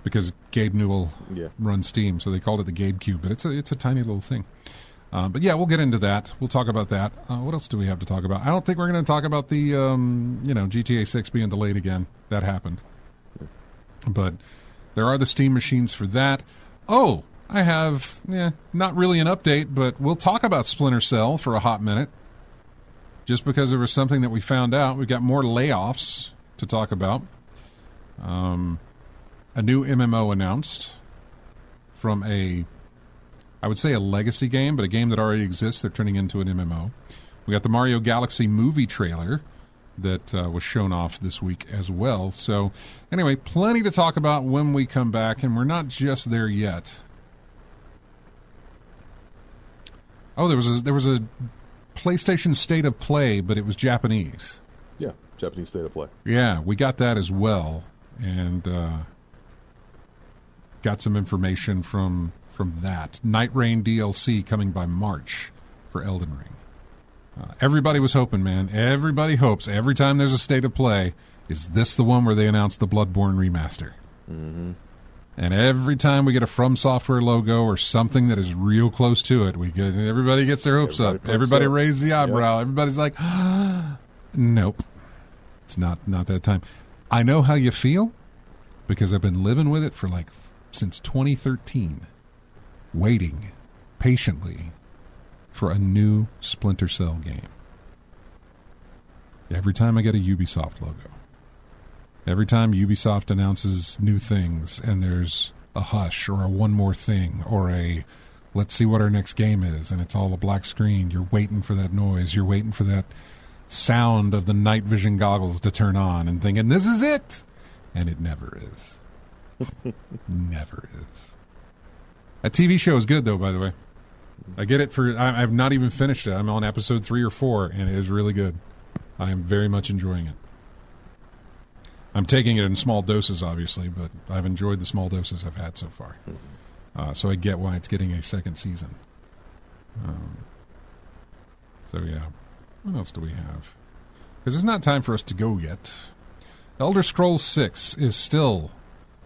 Speaker 1: because Gabe Newell runs Steam, so they called it the Gabe Cube. But it's a tiny little thing. But yeah, we'll get into that. We'll talk about that. What else do we have to talk about? I don't think we're going to talk about the GTA 6 being delayed again. That happened. But there are the Steam machines for that. Oh, I have not really an update, but we'll talk about Splinter Cell for a hot minute. Just because there was something that we found out. We've got more layoffs to talk about. A new MMO announced from I would say a legacy game, but a game that already exists. They're turning into an MMO. We got the Mario Galaxy movie trailer that was shown off this week as well. So anyway, plenty to talk about when we come back, and we're not just there yet. Oh, there was a PlayStation State of Play, but it was Japanese.
Speaker 2: Yeah, Japanese State of Play.
Speaker 1: Yeah, we got that as well, and got some information from that. Night Rain DLC coming by March for Elden Ring. Everybody was hoping, man. Everybody hopes every time there's a State of Play, is this the one where they announce the Bloodborne remaster? Mm-hmm. And every time we get a From Software logo or something that is real close to it, everybody gets their hopes up. Everybody raises the eyebrow. Yep. Everybody's like, nope. It's not that time. I know how you feel because I've been living with it for since 2013, waiting patiently for a new Splinter Cell game. Every time I get a Ubisoft logo. Every time Ubisoft announces new things and there's a hush or a one more thing or a let's see what our next game is and it's all a black screen, you're waiting for that noise. You're waiting for that sound of the night vision goggles to turn on and thinking, this is it! And it never is. Never is. That TV show is good, though, by the way. I get it I've not even finished it. I'm on episode 3 or 4, and it is really good. I am very much enjoying it. I'm taking it in small doses, obviously, but I've enjoyed the small doses I've had so far. So I get why it's getting a second season. So, yeah. What else do we have? Because it's not time for us to go yet. Elder Scrolls 6 is still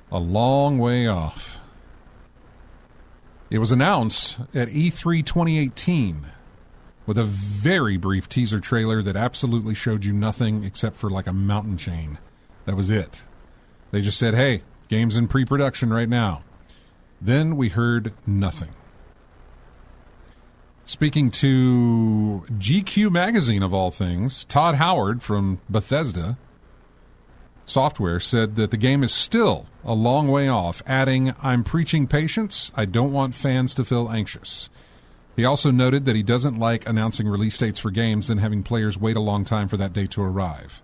Speaker 1: a long way off. It was announced at E3 2018 with a very brief teaser trailer that absolutely showed you nothing except for like a mountain chain. That was it. They just said, hey, game's in pre-production right now. Then we heard nothing. Speaking to GQ magazine of all things, Todd Howard from Bethesda Software said that the game is still a long way off, adding, I'm preaching patience. I don't want fans to feel anxious. He also noted that he doesn't like announcing release dates for games and having players wait a long time for that date to arrive.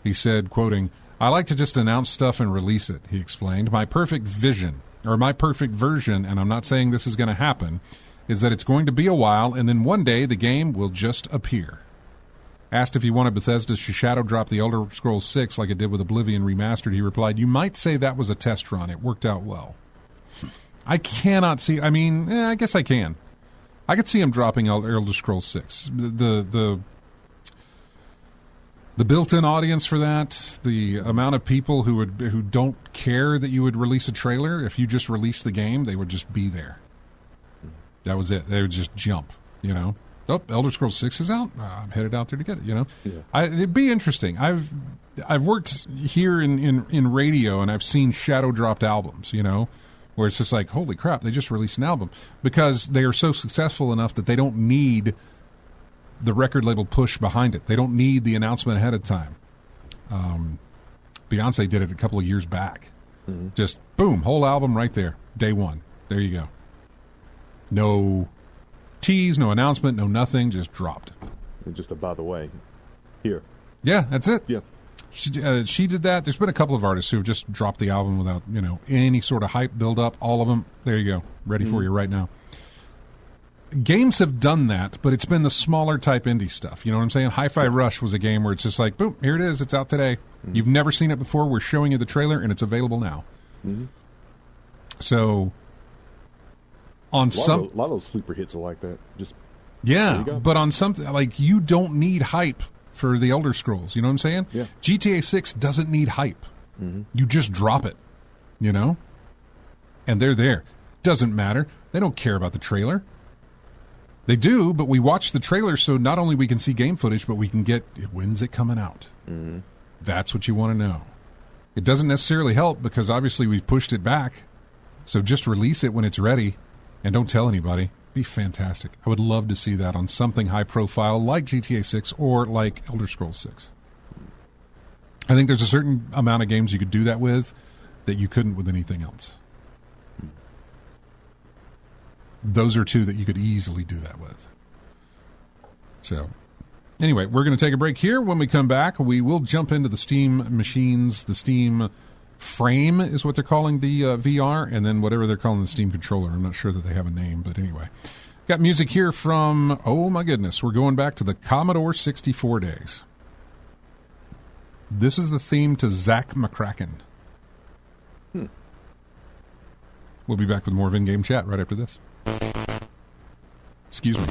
Speaker 1: He said, quoting, I like to just announce stuff and release it, he explained. My perfect version, and I'm not saying this is going to happen, is that it's going to be a while, and then one day the game will just appear. Asked if he wanted Bethesda to shadow drop the Elder Scrolls 6 like it did with Oblivion Remastered, he replied, you might say that was a test run. It worked out well. I cannot see, I guess I can. I could see him dropping Elder Scrolls 6. The built-in audience for that, the amount of people who don't care that you would release a trailer, if you just release the game, they would just be there. That was it. They would just jump, you know. Oh, Elder Scrolls 6 is out. I'm headed out there to get it, you know. Yeah. It'd be interesting. I've worked here in radio, and I've seen shadow dropped albums, you know, where it's just like, holy crap, they just released an album. Because they are so successful enough that they don't need the record label push behind it. They don't need the announcement ahead of time. Beyonce did it a couple of years back. Mm-hmm. Just, boom, whole album right there, day one. There you go. No tease, no announcement, no nothing, just dropped.
Speaker 2: And just by the way, here.
Speaker 1: Yeah, that's it.
Speaker 2: Yeah.
Speaker 1: She did that. There's been a couple of artists who have just dropped the album without, you know, any sort of hype build up. All of them, there you go, ready for you right now. Games have done that, but it's been the smaller type indie stuff. You know what I'm saying? Hi-Fi Rush was a game where it's just like, boom, here it is. It's out today. Mm-hmm. You've never seen it before. We're showing you the trailer, and it's available now. Mm-hmm. So, on a lot
Speaker 2: of those sleeper hits are like that. Just
Speaker 1: but on something like you don't need hype for the Elder Scrolls. You know what I'm saying?
Speaker 2: Yeah.
Speaker 1: GTA 6 doesn't need hype. Mm-hmm. You just drop it, you know, and they're there. Doesn't matter. They don't care about the trailer. They do, but we watch the trailer so not only we can see game footage, but we can get when's it coming out. Mm-hmm. That's what you want to know. It doesn't necessarily help because obviously we've pushed it back. So just release it when it's ready and don't tell anybody. Be fantastic. I would love to see that on something high profile like GTA 6 or like Elder Scrolls 6. I think there's a certain amount of games you could do that with that you couldn't with anything else. Those are two that you could easily do that with. So, anyway, we're going to take a break here. When we come back, we will jump into the Steam machines, the Steam Frame is what they're calling the VR, and then whatever they're calling the Steam controller. I'm not sure that they have a name, but anyway. Got music here from, oh my goodness, we're going back to the Commodore 64 days. This is the theme to Zach McCracken. We'll be back with more of In-Game Chat right after this. Excuse me.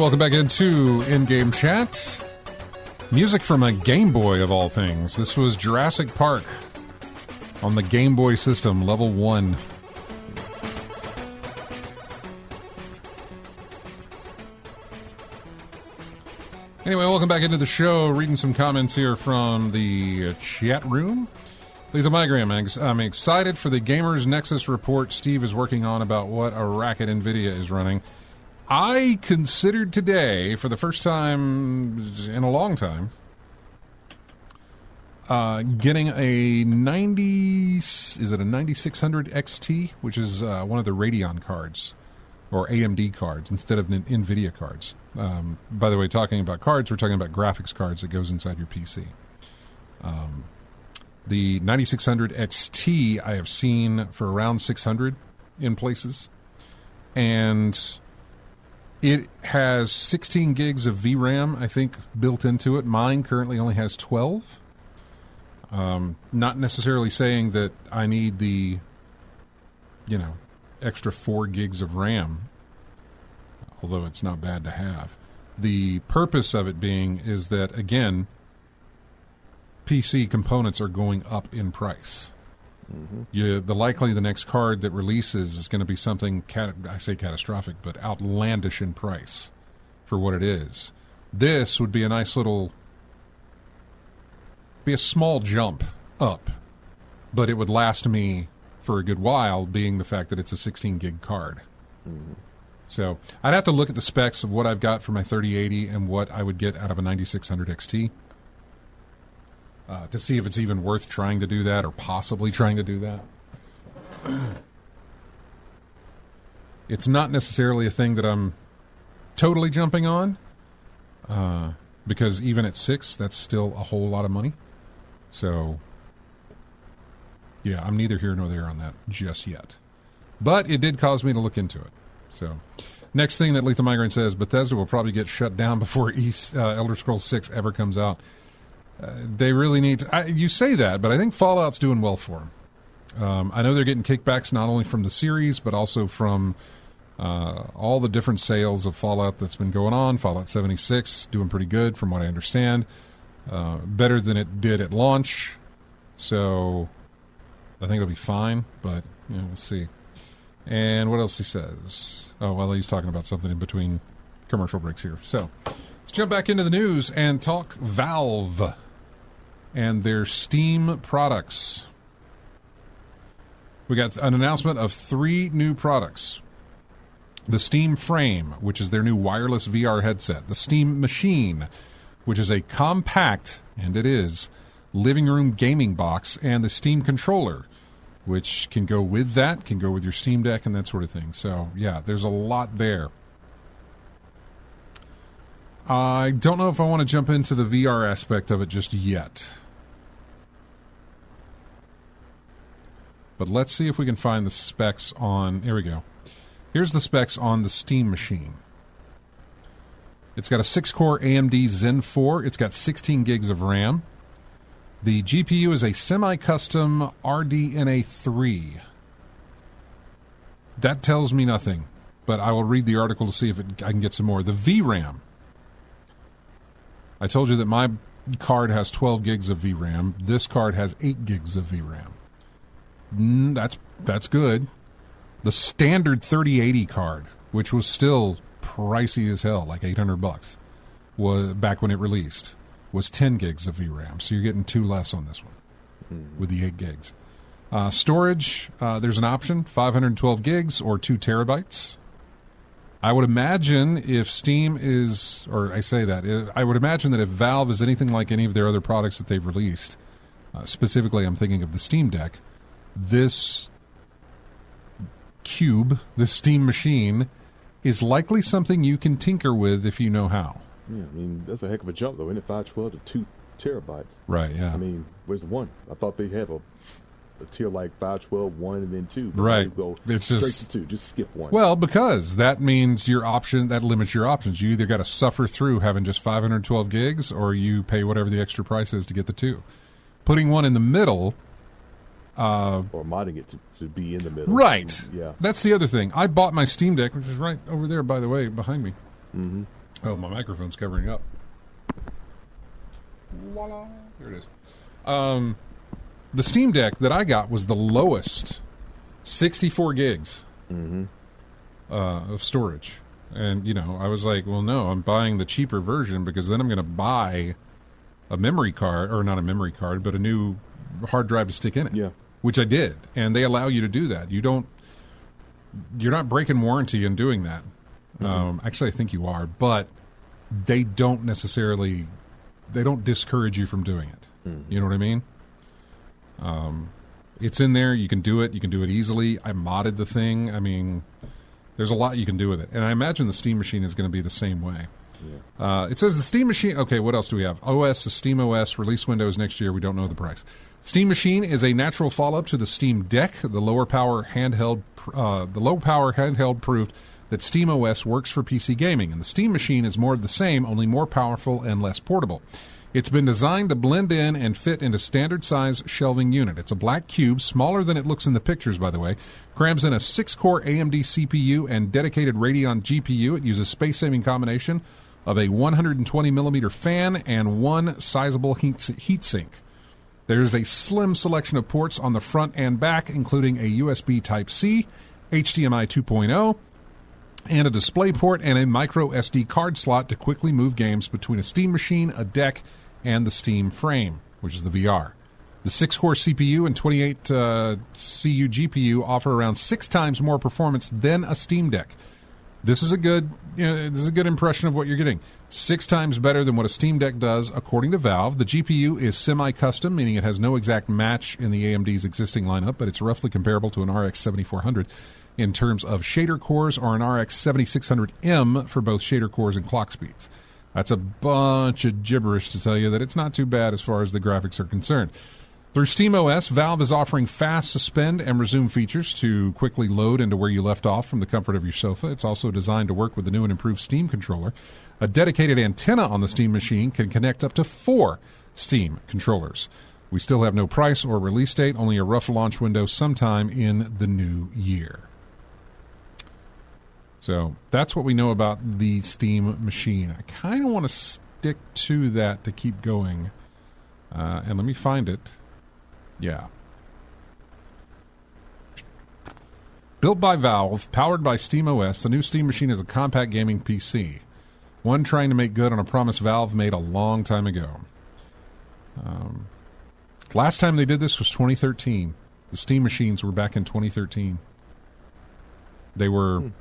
Speaker 1: welcome back into in-game chat. Music from a Game Boy, of all things. This was Jurassic Park on the Game Boy system, level 1. Anyway, welcome back into the show. Reading some comments here from the chat room. Lethal Migraine, I'm excited for the Gamers Nexus report Steve is working on about what a racket NVIDIA is running. I considered today, for the first time in a long time, getting a 9600 XT, which is one of the Radeon cards, or AMD cards, instead of NVIDIA cards. By the way, talking about cards, we're talking about graphics cards that goes inside your PC. The 9600 XT I have seen for around 600 in places, and it has 16 gigs of VRAM, I think, built into it. Mine currently only has 12. Not necessarily saying that I need the, extra 4 gigs of RAM, although it's not bad to have. The purpose of it being is that, again, PC components are going up in price. Mm-hmm. The next card that releases is going to be something, I say catastrophic, but outlandish in price for what it is. This would be a nice be a small jump up, but it would last me for a good while, being the fact that it's a 16 gig card. Mm-hmm. So I'd have to look at the specs of what I've got for my 3080 and what I would get out of a 9600 XT. To see if it's even worth trying to do that or possibly trying to do that. It's not necessarily a thing that I'm totally jumping on, because even at 6, that's still a whole lot of money. So, yeah, I'm neither here nor there on that just yet. But it did cause me to look into it. So, next thing that Lethal Migraine says, Bethesda will probably get shut down before Elder Scrolls 6 ever comes out. They really need to... you say that, but I think Fallout's doing well for them. I know they're getting kickbacks not only from the series, but also from all the different sales of Fallout that's been going on. Fallout 76 doing pretty good, from what I understand. Better than it did at launch. So I think it'll be fine, but we'll see. And what else he says? Oh, well, he's talking about something in between commercial breaks here. So let's jump back into the news and talk Valve and their Steam products. We got an announcement of 3 new products. The Steam Frame, which is their new wireless VR headset. The Steam Machine, which is a compact, and it is, living room gaming box. And the Steam Controller, which can go with that, can go with your Steam Deck and that sort of thing. So, yeah, there's a lot there. I don't know if I want to jump into the VR aspect of it just yet. But let's see if we can find the specs on... Here we go. Here's the specs on the Steam Machine. It's got a 6-core AMD Zen 4. It's got 16 gigs of RAM. The GPU is a semi-custom RDNA 3. That tells me nothing, but I will read the article to see if I can get some more. The VRAM. I told you that my card has 12 gigs of VRAM. This card has 8 gigs of VRAM. That's good. The standard 3080 card, which was still pricey as hell, like $800, was back when it released, was 10 gigs of VRAM. So you're getting 2 less on this one with the 8 gigs. Storage, there's an option, 512 gigs or 2 terabytes. I would imagine if Steam is, or I say that, I would imagine that if Valve is anything like any of their other products that they've released, specifically I'm thinking of the Steam Deck, this cube, this Steam Machine, is likely something you can tinker with if you know how.
Speaker 2: Yeah, I mean, that's a heck of a jump, though, isn't it? 512 to 2 terabytes.
Speaker 1: Right, yeah.
Speaker 2: I mean, where's the 1? I thought they have a tier like 512, 1, and then 2. But
Speaker 1: right.
Speaker 2: Go
Speaker 1: it's
Speaker 2: straight
Speaker 1: just
Speaker 2: to 2. Just skip 1.
Speaker 1: Well, because that means that limits your options. You either got to suffer through having just 512 gigs, or you pay whatever the extra price is to get the 2. Putting 1 in the middle...
Speaker 2: or modding it to be in the middle.
Speaker 1: Right.
Speaker 2: Yeah.
Speaker 1: That's the other thing. I bought my Steam Deck, which is right over there, by the way, behind me. Mm-hmm. Oh, my microphone's covering up. Voila. There it is. The Steam Deck that I got was the lowest, 64 gigs of storage. And, I was like, well, no, I'm buying the cheaper version because then I'm going to buy a memory card, or not a memory card, but a new hard drive to stick in it.
Speaker 2: Yeah.
Speaker 1: Which I did. And they allow you to do that. You're not breaking warranty in doing that. Actually, I think you are, but they don't discourage you from doing it. You know what I mean? It's in there. You can do it. You can do it easily. I modded the thing. I mean, there's a lot you can do with it. And I imagine the Steam Machine is going to be the same way. Yeah. It says the Steam Machine... Okay, what else do we have? OS is Steam OS. Release windows next year. We don't know the price. Steam Machine is a natural follow-up to the Steam Deck. The low power handheld proved that Steam OS works for PC gaming, and the Steam Machine is more of the same, only more powerful and less portable. It's been designed to blend in and fit into standard-size shelving unit. It's a black cube, smaller than it looks in the pictures, by the way. Crams in a 6-core AMD CPU and dedicated Radeon GPU. It uses space-saving combination of a 120mm fan and one sizable heatsink. There's a slim selection of ports on the front and back, including a USB Type-C, HDMI 2.0, and a display port and a micro SD card slot to quickly move games between a Steam Machine, a deck, and the Steam Frame, which is the VR. The 6-core CPU and 28 CU GPU offer around 6 times more performance than a Steam Deck. This is a good impression of what you're getting. 6 times better than what a Steam Deck does, according to Valve. The GPU is semi-custom, meaning it has no exact match in the AMD's existing lineup, but it's roughly comparable to an RX 7400 in terms of shader cores, or an RX 7600M for both shader cores and clock speeds. That's a bunch of gibberish to tell you that it's not too bad as far as the graphics are concerned. Through SteamOS, Valve is offering fast suspend and resume features to quickly load into where you left off from the comfort of your sofa. It's also designed to work with the new and improved Steam controller. A dedicated antenna on the Steam Machine can connect up to 4 Steam controllers. We still have no price or release date, only a rough launch window sometime in the new year. So that's what we know about the Steam Machine. I kind of want to stick to that to keep going. And let me find it. Yeah. Built by Valve, powered by SteamOS, the new Steam Machine is a compact gaming PC. One trying to make good on a promise Valve made a long time ago. Last time they did this was 2013. The Steam Machines were back in 2013. They were...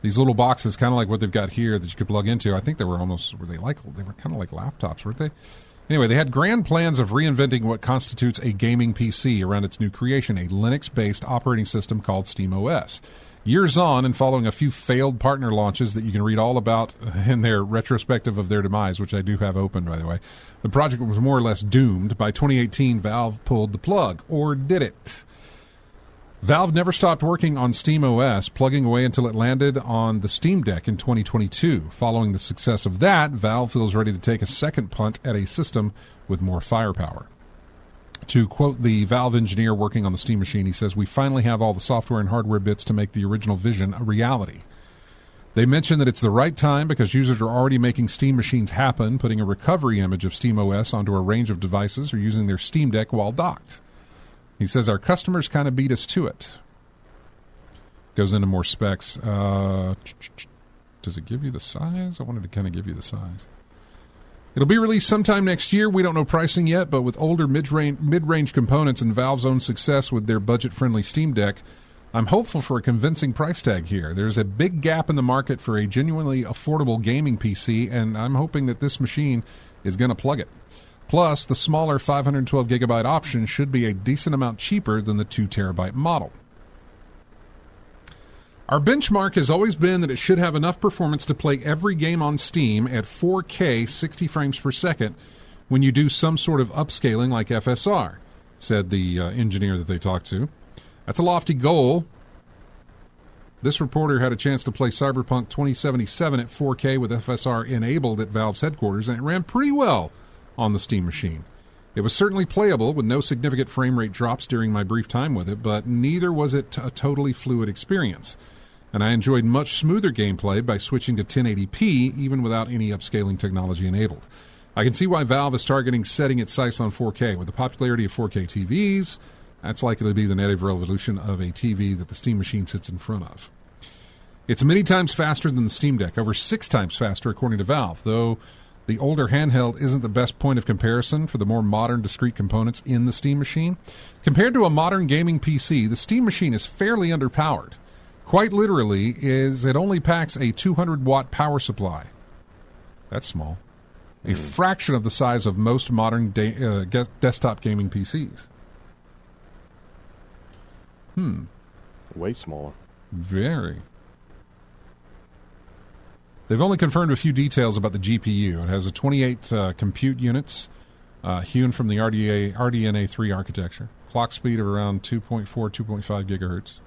Speaker 1: These little boxes, kind of like what they've got here that you could plug into. I think they were kind of like laptops, weren't they? Anyway, they had grand plans of reinventing what constitutes a gaming PC around its new creation, a Linux-based operating system called SteamOS. Years on, and following a few failed partner launches that you can read all about in their retrospective of their demise, which I do have open, by the way, the project was more or less doomed. By 2018, Valve pulled the plug. Or did it? Valve never stopped working on SteamOS, plugging away until it landed on the Steam Deck in 2022. Following the success of that, Valve feels ready to take a second punt at a system with more firepower. To quote the Valve engineer working on the Steam Machine, he says, "We finally have all the software and hardware bits to make the original vision a reality." They mention that it's the right time because users are already making Steam Machines happen, putting a recovery image of SteamOS onto a range of devices or using their Steam Deck while docked. He says, "Our customers kind of beat us to it." Goes into more specs. Does it give you the size? I wanted to kind of give you the size. It'll be released sometime next year. We don't know pricing yet, but with older mid-range components and Valve's own success with their budget-friendly Steam Deck, I'm hopeful for a convincing price tag here. There's a big gap in the market for a genuinely affordable gaming PC, and I'm hoping that this machine is going to plug it. Plus, the smaller 512GB option should be a decent amount cheaper than the 2TB model. Our benchmark has always been that it should have enough performance to play every game on Steam at 4K 60 frames per second when you do some sort of upscaling like FSR, said the engineer that they talked to. That's a lofty goal. This reporter had a chance to play Cyberpunk 2077 at 4K with FSR enabled at Valve's headquarters, and it ran pretty well on the Steam Machine. It was certainly playable with no significant frame rate drops during my brief time with it, but neither was it a totally fluid experience. and I enjoyed much smoother gameplay by switching to 1080p even without any upscaling technology enabled. I can see why Valve is targeting setting its sights on 4K. With the popularity of 4K TVs, that's likely to be the native revolution of a TV that the Steam machine sits in front of. It's many times faster than the Steam Deck, over 6 times faster according to Valve, though the older handheld isn't the best point of comparison for the more modern discrete components in the Steam machine. Compared to a modern gaming PC, the Steam machine is fairly underpowered. Quite literally, it only packs a 200-watt power supply. That's small. A fraction of the size of most modern desktop gaming PCs.
Speaker 2: Way smaller.
Speaker 1: Very. They've only confirmed a few details about the GPU. It has a 28 compute units hewn from the RDNA3 architecture. Clock speed of around 2.4, 2.5 gigahertz.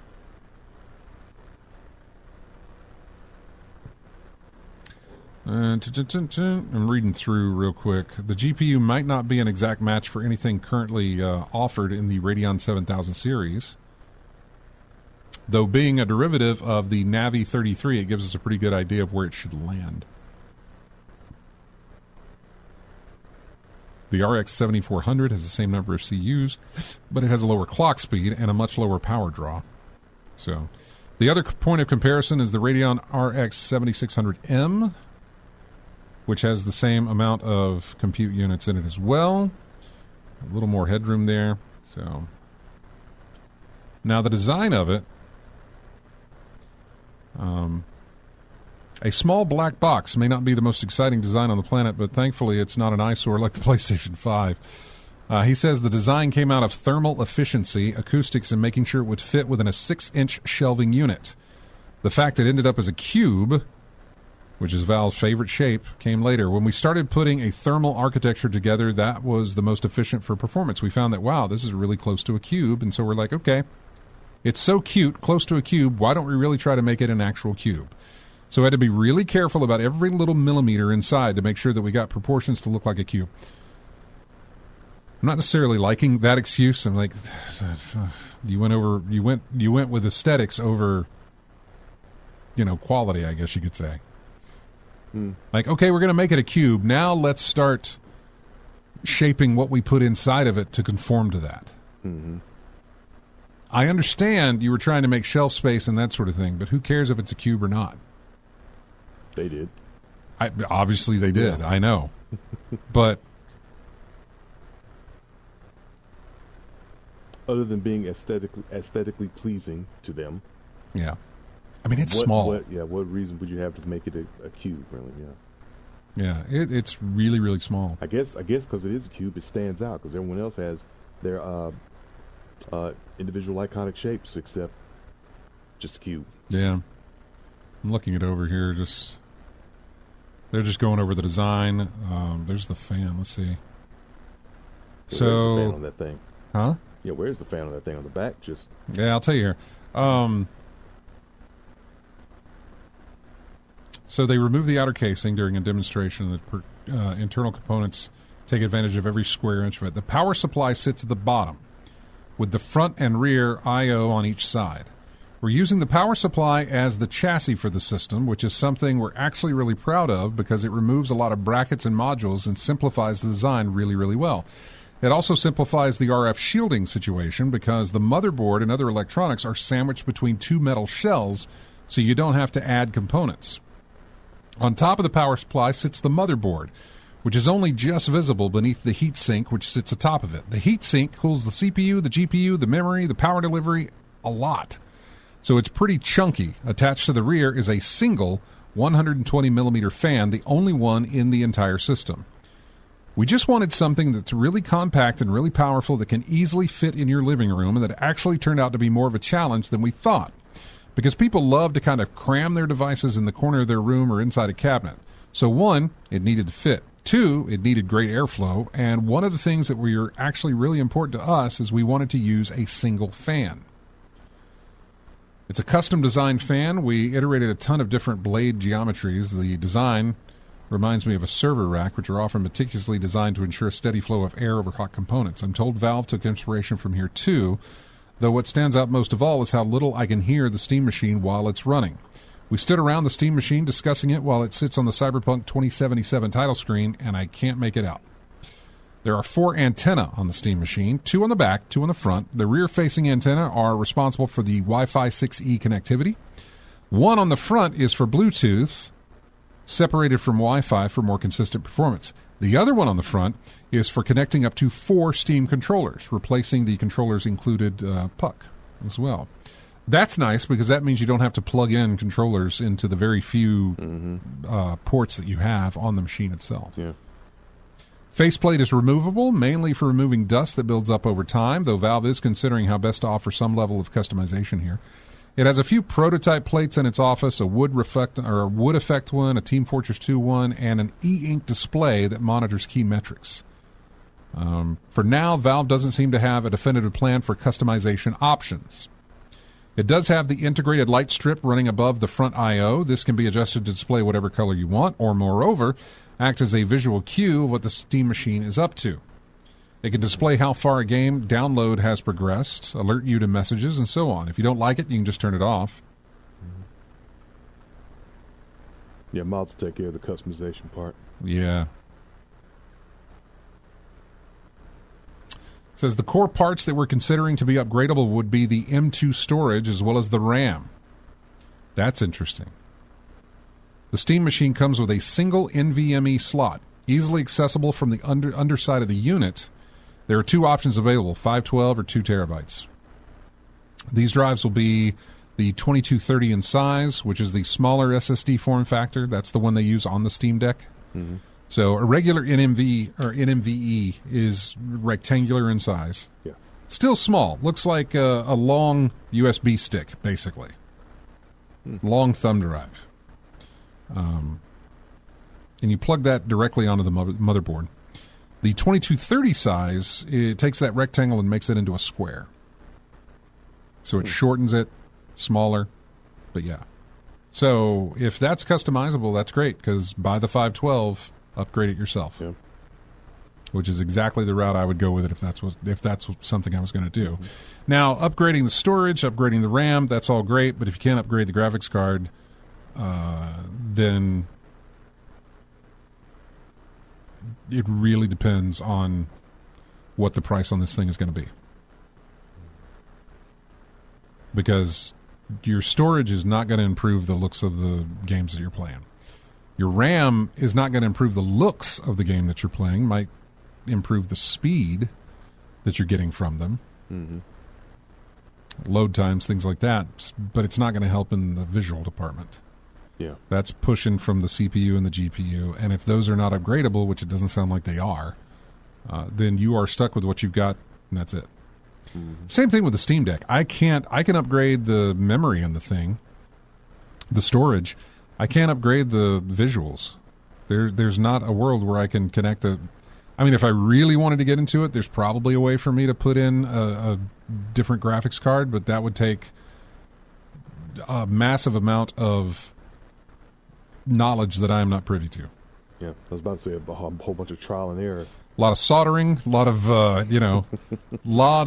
Speaker 1: I'm reading through real quick. The GPU might not be an exact match for anything currently offered in the Radeon 7000 series. Though being a derivative of the Navi 33, it gives us a pretty good idea of where it should land. The RX 7400 has the same number of CUs, but it has a lower clock speed and a much lower power draw. So, the other point of comparison is the Radeon RX 7600M, which has the same amount of compute units in it as well. A little more headroom there. So, now the design of it, a small black box may not be the most exciting design on the planet, but thankfully it's not an eyesore like the PlayStation 5. He says the design came out of thermal efficiency, acoustics, and making sure it would fit within a 6-inch shelving unit. The fact that it ended up as a cube, which is Valve's favorite shape, came later. When we started putting a thermal architecture together, that was the most efficient for performance. We found that, wow, this is really close to a cube, and so we're like, okay, it's so cute, close to a cube, why don't we really try to make it an actual cube? So we had to be really careful about every little millimeter inside to make sure that we got proportions to look like a cube. I'm not necessarily liking that excuse. I'm like, you went with aesthetics over, quality, I guess you could say. Like, okay, we're going to make it a cube. Now let's start shaping what we put inside of it to conform to that.
Speaker 2: Mm-hmm.
Speaker 1: I understand you were trying to make shelf space and that sort of thing, but who cares if it's a cube or not?
Speaker 2: They did.
Speaker 1: Obviously they did. Yeah. I know. But
Speaker 2: other than being aesthetically pleasing to them.
Speaker 1: Yeah. I mean, it's small.
Speaker 2: What reason would you have to make it a cube, really?
Speaker 1: Yeah. Yeah, it's really, really small.
Speaker 2: I guess because it is a cube, it stands out because everyone else has their individual iconic shapes except just a cube.
Speaker 1: Yeah. I'm looking it over here. They're just going over the design. There's the fan. Let's see.
Speaker 2: Where's the fan on that thing?
Speaker 1: Huh?
Speaker 2: Yeah, where's the fan on that thing? On the back?
Speaker 1: Yeah, I'll tell you here. So they remove the outer casing during a demonstration that internal components take advantage of every square inch of it. The power supply sits at the bottom with the front and rear I/O on each side. We're using the power supply as the chassis for the system, which is something we're actually really proud of because it removes a lot of brackets and modules and simplifies the design really, really well. It also simplifies the RF shielding situation because the motherboard and other electronics are sandwiched between two metal shells, so you don't have to add components. On top of the power supply sits the motherboard, which is only just visible beneath the heatsink which sits atop of it. The heatsink cools the CPU, the GPU, the memory, the power delivery a lot. So it's pretty chunky. Attached to the rear is a single 120mm fan, the only one in the entire system. We just wanted something that's really compact and really powerful that can easily fit in your living room, and that actually turned out to be more of a challenge than we thought. Because people love to kind of cram their devices in the corner of their room or inside a cabinet. So one, it needed to fit. Two, it needed great airflow. And one of the things that were actually really important to us is we wanted to use a single fan. It's a custom-designed fan. We iterated a ton of different blade geometries. The design reminds me of a server rack, which are often meticulously designed to ensure a steady flow of air over hot components. I'm told Valve took inspiration from here, too. though what stands out most of all is how little I can hear the Steam Machine while it's running. We stood around the Steam Machine discussing it while it sits on the Cyberpunk 2077 title screen, and I can't make it out. There are 4 antennae on the Steam Machine, 2 on the back, 2 on the front. The rear-facing antennae are responsible for the Wi-Fi 6E connectivity. 1 on the front is for Bluetooth, separated from Wi-Fi for more consistent performance. The other one on the front is for connecting up to 4 Steam controllers, replacing the controllers included puck as well. That's nice because that means you don't have to plug in controllers into the very few ports that you have on the machine itself.
Speaker 2: Yeah.
Speaker 1: Faceplate is removable, mainly for removing dust that builds up over time, though Valve is considering how best to offer some level of customization here. It has a few prototype plates in its office, a wood effect one, a Team Fortress 2 one, and an e-ink display that monitors key metrics. For now, Valve doesn't seem to have a definitive plan for customization options. It does have the integrated light strip running above the front I/O. This can be adjusted to display whatever color you want, or moreover, act as a visual cue of what the Steam Machine is up to. It can display how far a game download has progressed, alert you to messages, and so on. If you don't like it, you can just turn it off.
Speaker 2: Yeah, mods take care of the customization part.
Speaker 1: Yeah. It says the core parts that we're considering to be upgradable would be the M2 storage as well as the RAM. That's interesting. The Steam Machine comes with a single NVMe slot, easily accessible from the underside of the unit. There are 2 options available, 512 or 2 terabytes. These drives will be the 2230 in size, which is the smaller SSD form factor. That's the one they use on the Steam Deck. Mm-hmm. So a regular NVMe is rectangular in size.
Speaker 2: Yeah.
Speaker 1: Still small. Looks like a long USB stick, basically. Long thumb drive. And you plug that directly onto the motherboard. The 2230 size, it takes that rectangle and makes it into a square. So it shortens it, smaller, but yeah. So if that's customizable, that's great, because buy the 512, upgrade it yourself.
Speaker 2: Yeah.
Speaker 1: Which is exactly the route I would go with it if that's something I was going to do. Mm-hmm. Now, upgrading the storage, upgrading the RAM, that's all great, but if you can't upgrade the graphics card, then it really depends on what the price on this thing is going to be. Because your storage is not going to improve the looks of the games that you're playing. Your RAM is not going to improve the looks of the game that you're playing. Might improve the speed that you're getting from them. Mm-hmm. Load times, things like that. But it's not going to help in the visual department.
Speaker 2: Yeah.
Speaker 1: That's pushing from the CPU and the GPU. And if those are not upgradable, which it doesn't sound like they are, then you are stuck with what you've got, and that's it. Mm-hmm. Same thing with the Steam Deck. I can upgrade the memory in the thing, the storage. I can't upgrade the visuals. There's not a world where I can connect a... I mean, if I really wanted to get into it, there's probably a way for me to put in a different graphics card, but that would take a massive amount of knowledge that I am not privy to.
Speaker 2: Yeah, I was about to say a whole bunch of trial and error.
Speaker 1: A lot of soldering, a lot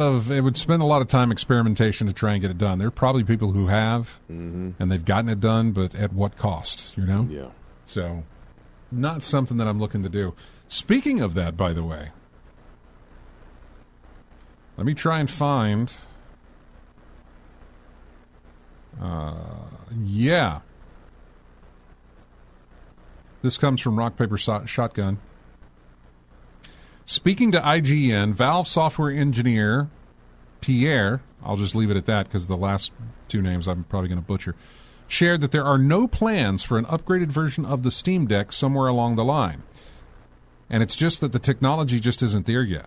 Speaker 1: of, it would spend a lot of time experimentation to try and get it done. There are probably people who have, and they've gotten it done, but at what cost,
Speaker 2: Yeah.
Speaker 1: So, not something that I'm looking to do. Speaking of that, by the way, let me try and find, This comes from Rock, Paper, Shotgun. Speaking to IGN, Valve software engineer Pierre, I'll just leave it at that because the last 2 names I'm probably going to butcher, shared that there are no plans for an upgraded version of the Steam Deck somewhere along the line. And it's just that the technology just isn't there yet.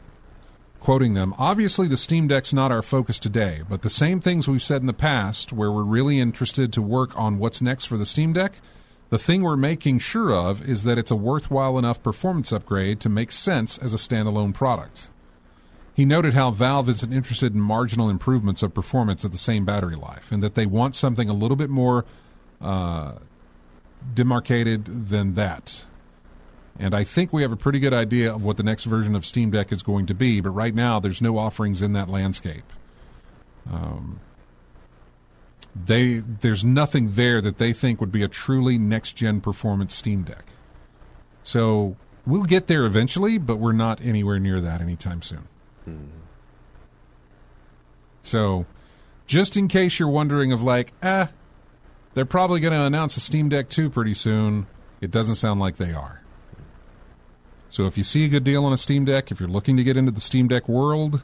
Speaker 1: Quoting them, obviously the Steam Deck's not our focus today, but the same things we've said in the past where we're really interested to work on what's next for the Steam Deck, the thing we're making sure of is that it's a worthwhile enough performance upgrade to make sense as a standalone product. He noted how Valve isn't interested in marginal improvements of performance at the same battery life, and that they want something a little bit more demarcated than that. And I think we have a pretty good idea of what the next version of Steam Deck is going to be, but right now there's no offerings in that landscape. There's nothing there that they think would be a truly next-gen performance Steam Deck. So we'll get there eventually, but we're not anywhere near that anytime soon. So just in case you're wondering of like, they're probably going to announce a Steam Deck 2 pretty soon, it doesn't sound like they are. So if you see a good deal on a Steam Deck, if you're looking to get into the Steam Deck world,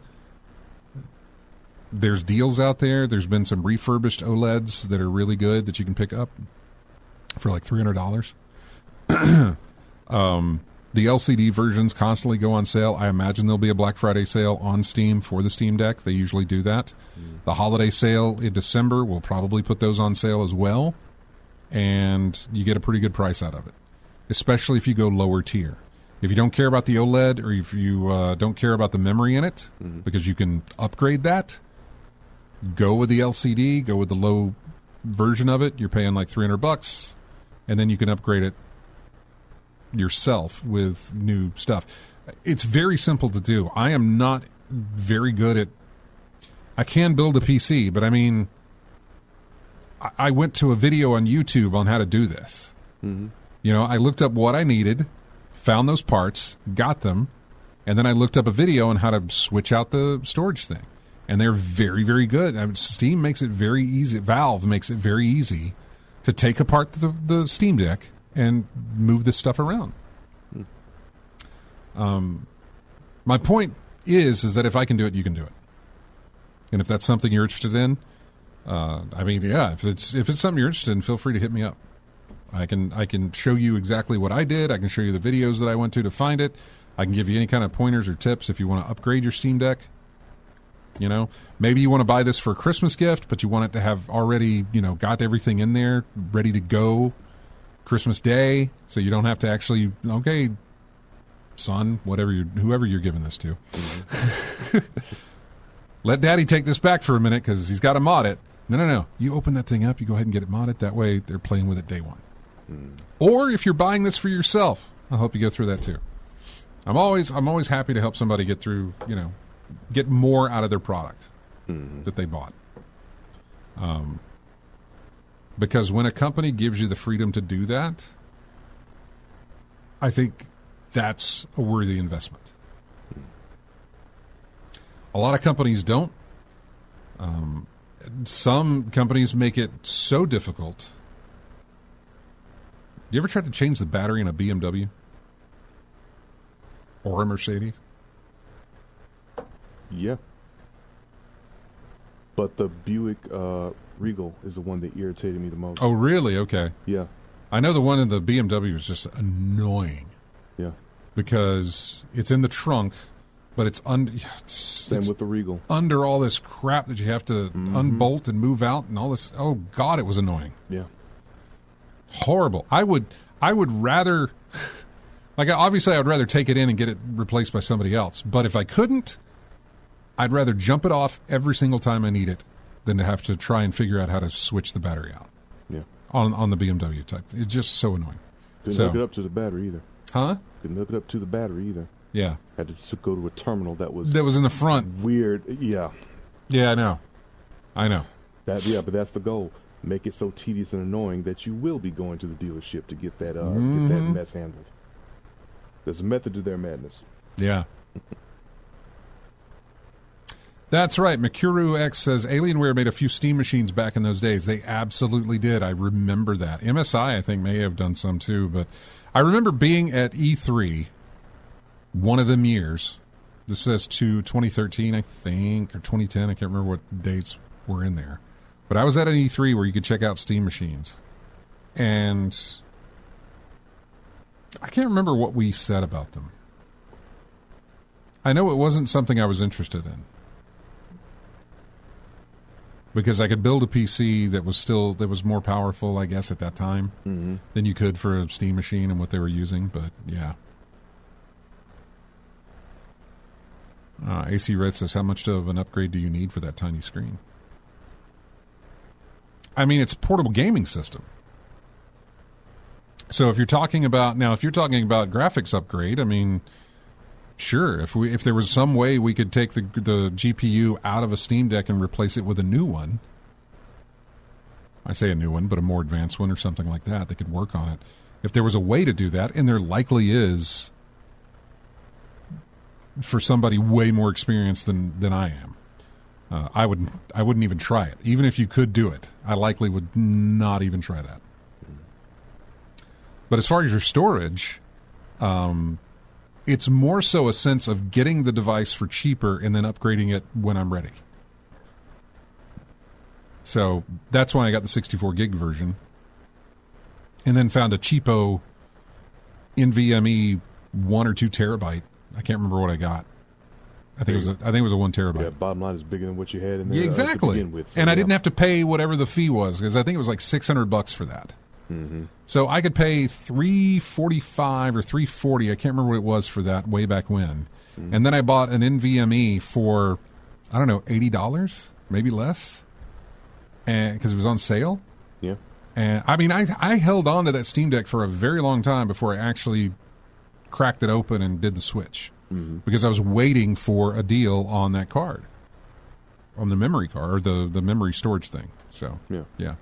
Speaker 1: there's deals out there. There's been some refurbished OLEDs that are really good that you can pick up for like $300. The LCD versions constantly go on sale. I imagine there'll be a Black Friday sale on Steam for the Steam Deck. They usually do that. The holiday sale in December will probably put those on sale as well, and you get a pretty good price out of it, especially if you go lower tier. If you don't care about the OLED, or if you don't care about the memory in it, because you can upgrade that, go with the LCD, go with the low version of it. You're paying like $300, and then you can upgrade it yourself with new stuff. It's very simple to do. I am not very good at... I can build a PC, but I mean, I went to a video on YouTube on how to do this. You know, I looked up what I needed, found those parts, got them, and then I looked up a video on how to switch out the storage thing. And they're very, very good. I mean, Steam makes it very easy. Valve makes it very easy to take apart the Steam Deck and move this stuff around. My point is that if I can do it, you can do it. And if that's something you're interested in, I mean, yeah, if it's something you're interested in, feel free to hit me up. I can show you exactly what I did. I can show you the videos that I went to find it. I can give you any kind of pointers or tips if you want to upgrade your Steam Deck. You know, maybe you want to buy this for a Christmas gift, but you want it to have already, you know, got everything in there ready to go Christmas Day, so you don't have to actually, okay, son, whoever you're giving this to, let Daddy take this back for a minute because he's got to mod it. No. You open that thing up, you go ahead and get it modded. That way, they're playing with it day one. Or if you're buying this for yourself, I'll help you go through that too. I'm always happy to help somebody get through, you know, get more out of their product that they bought. Because when a company gives you the freedom to do that, I think that's a worthy investment. A lot of companies don't. Some companies make it so difficult. You ever tried to change the battery in a BMW? Or a Mercedes?
Speaker 2: Yeah. But the Buick Regal is the one that irritated me the most.
Speaker 1: Oh, really? Okay.
Speaker 2: Yeah.
Speaker 1: I know the one in the BMW is just annoying.
Speaker 2: Yeah.
Speaker 1: Because it's in the trunk, but it's
Speaker 2: Same with the Regal.
Speaker 1: Under all this crap that you have to unbolt and move out and all this. Oh, God, it was annoying.
Speaker 2: Yeah.
Speaker 1: Horrible. I would rather... Like, obviously, I would rather take it in and get it replaced by somebody else. But if I couldn't, I'd rather jump it off every single time I need it than to have to try and figure out how to switch the battery out.
Speaker 2: Yeah.
Speaker 1: On the BMW type. It's just so annoying.
Speaker 2: Couldn't hook it up to the battery either.
Speaker 1: Huh?
Speaker 2: Couldn't hook it up to the battery either.
Speaker 1: Yeah.
Speaker 2: Had to go to a terminal that was
Speaker 1: in the front.
Speaker 2: Weird. Yeah.
Speaker 1: Yeah, I know.
Speaker 2: But that's the goal. Make it so tedious and annoying that you will be going to the dealership to get that get that mess handled. There's a method to their madness.
Speaker 1: Yeah. That's right. Mikuru X says Alienware made a few Steam machines back in those days. They absolutely did. I remember that. MSI, I think, may have done some too. But I remember being at E3 one of them years. This says to 2013, I think, or 2010. I can't remember what dates were in there. But I was at an E3 where you could check out Steam machines. And I can't remember what we said about them. I know it wasn't something I was interested in. Because I could build a PC that was more powerful, I guess, at that time than you could for a Steam machine and what they were using. But, yeah. AC Red says, how much of an upgrade do you need for that tiny screen? I mean, it's a portable gaming system. So if you're talking about graphics upgrade, I mean, sure. If there was some way we could take the GPU out of a Steam Deck and replace it with a new one, I say a new one, but a more advanced one or something like that that could work on it. If there was a way to do that, and there likely is for somebody way more experienced than I am, I wouldn't even try it. Even if you could do it, I likely would not even try that. But as far as your storage, it's more so a sense of getting the device for cheaper and then upgrading it when I'm ready. So that's why I got the 64 gig version, and then found a cheapo NVMe 1 or 2 terabyte. I can't remember what I got. I think it was a 1 terabyte.
Speaker 2: Yeah, bottom line is bigger than what you had in there.
Speaker 1: Yeah, exactly.
Speaker 2: To begin with, so
Speaker 1: and I didn't have to pay whatever the fee was, because I think it was like $600 for that.
Speaker 2: Mm-hmm.
Speaker 1: So I could pay $345 or $340. I can't remember what it was for that way back when. Mm-hmm. And then I bought an NVMe for, I don't know, $80, maybe less, and because it was on sale.
Speaker 2: Yeah.
Speaker 1: And I mean, I held on to that Steam Deck for a very long time before I actually cracked it open and did the switch, because I was waiting for a deal on that card, on the memory card, or the memory storage thing. So yeah.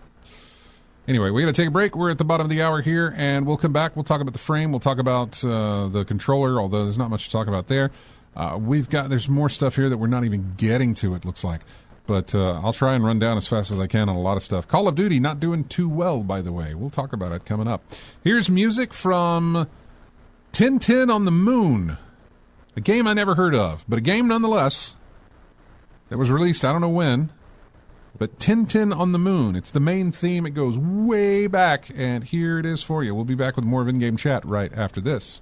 Speaker 1: Anyway, we're going to take a break. We're at the bottom of the hour here, and we'll come back. We'll talk about the frame. We'll talk about the controller, although there's not much to talk about there. There's more stuff here that we're not even getting to, it looks like. But I'll try and run down as fast as I can on a lot of stuff. Call of Duty not doing too well, by the way. We'll talk about it coming up. Here's music from Tintin on the Moon, a game I never heard of, but a game nonetheless that was released, I don't know when, but Tintin on the Moon. It's the main theme. It goes way back, and here it is for you. We'll be back with more of In-Game Chat right after this.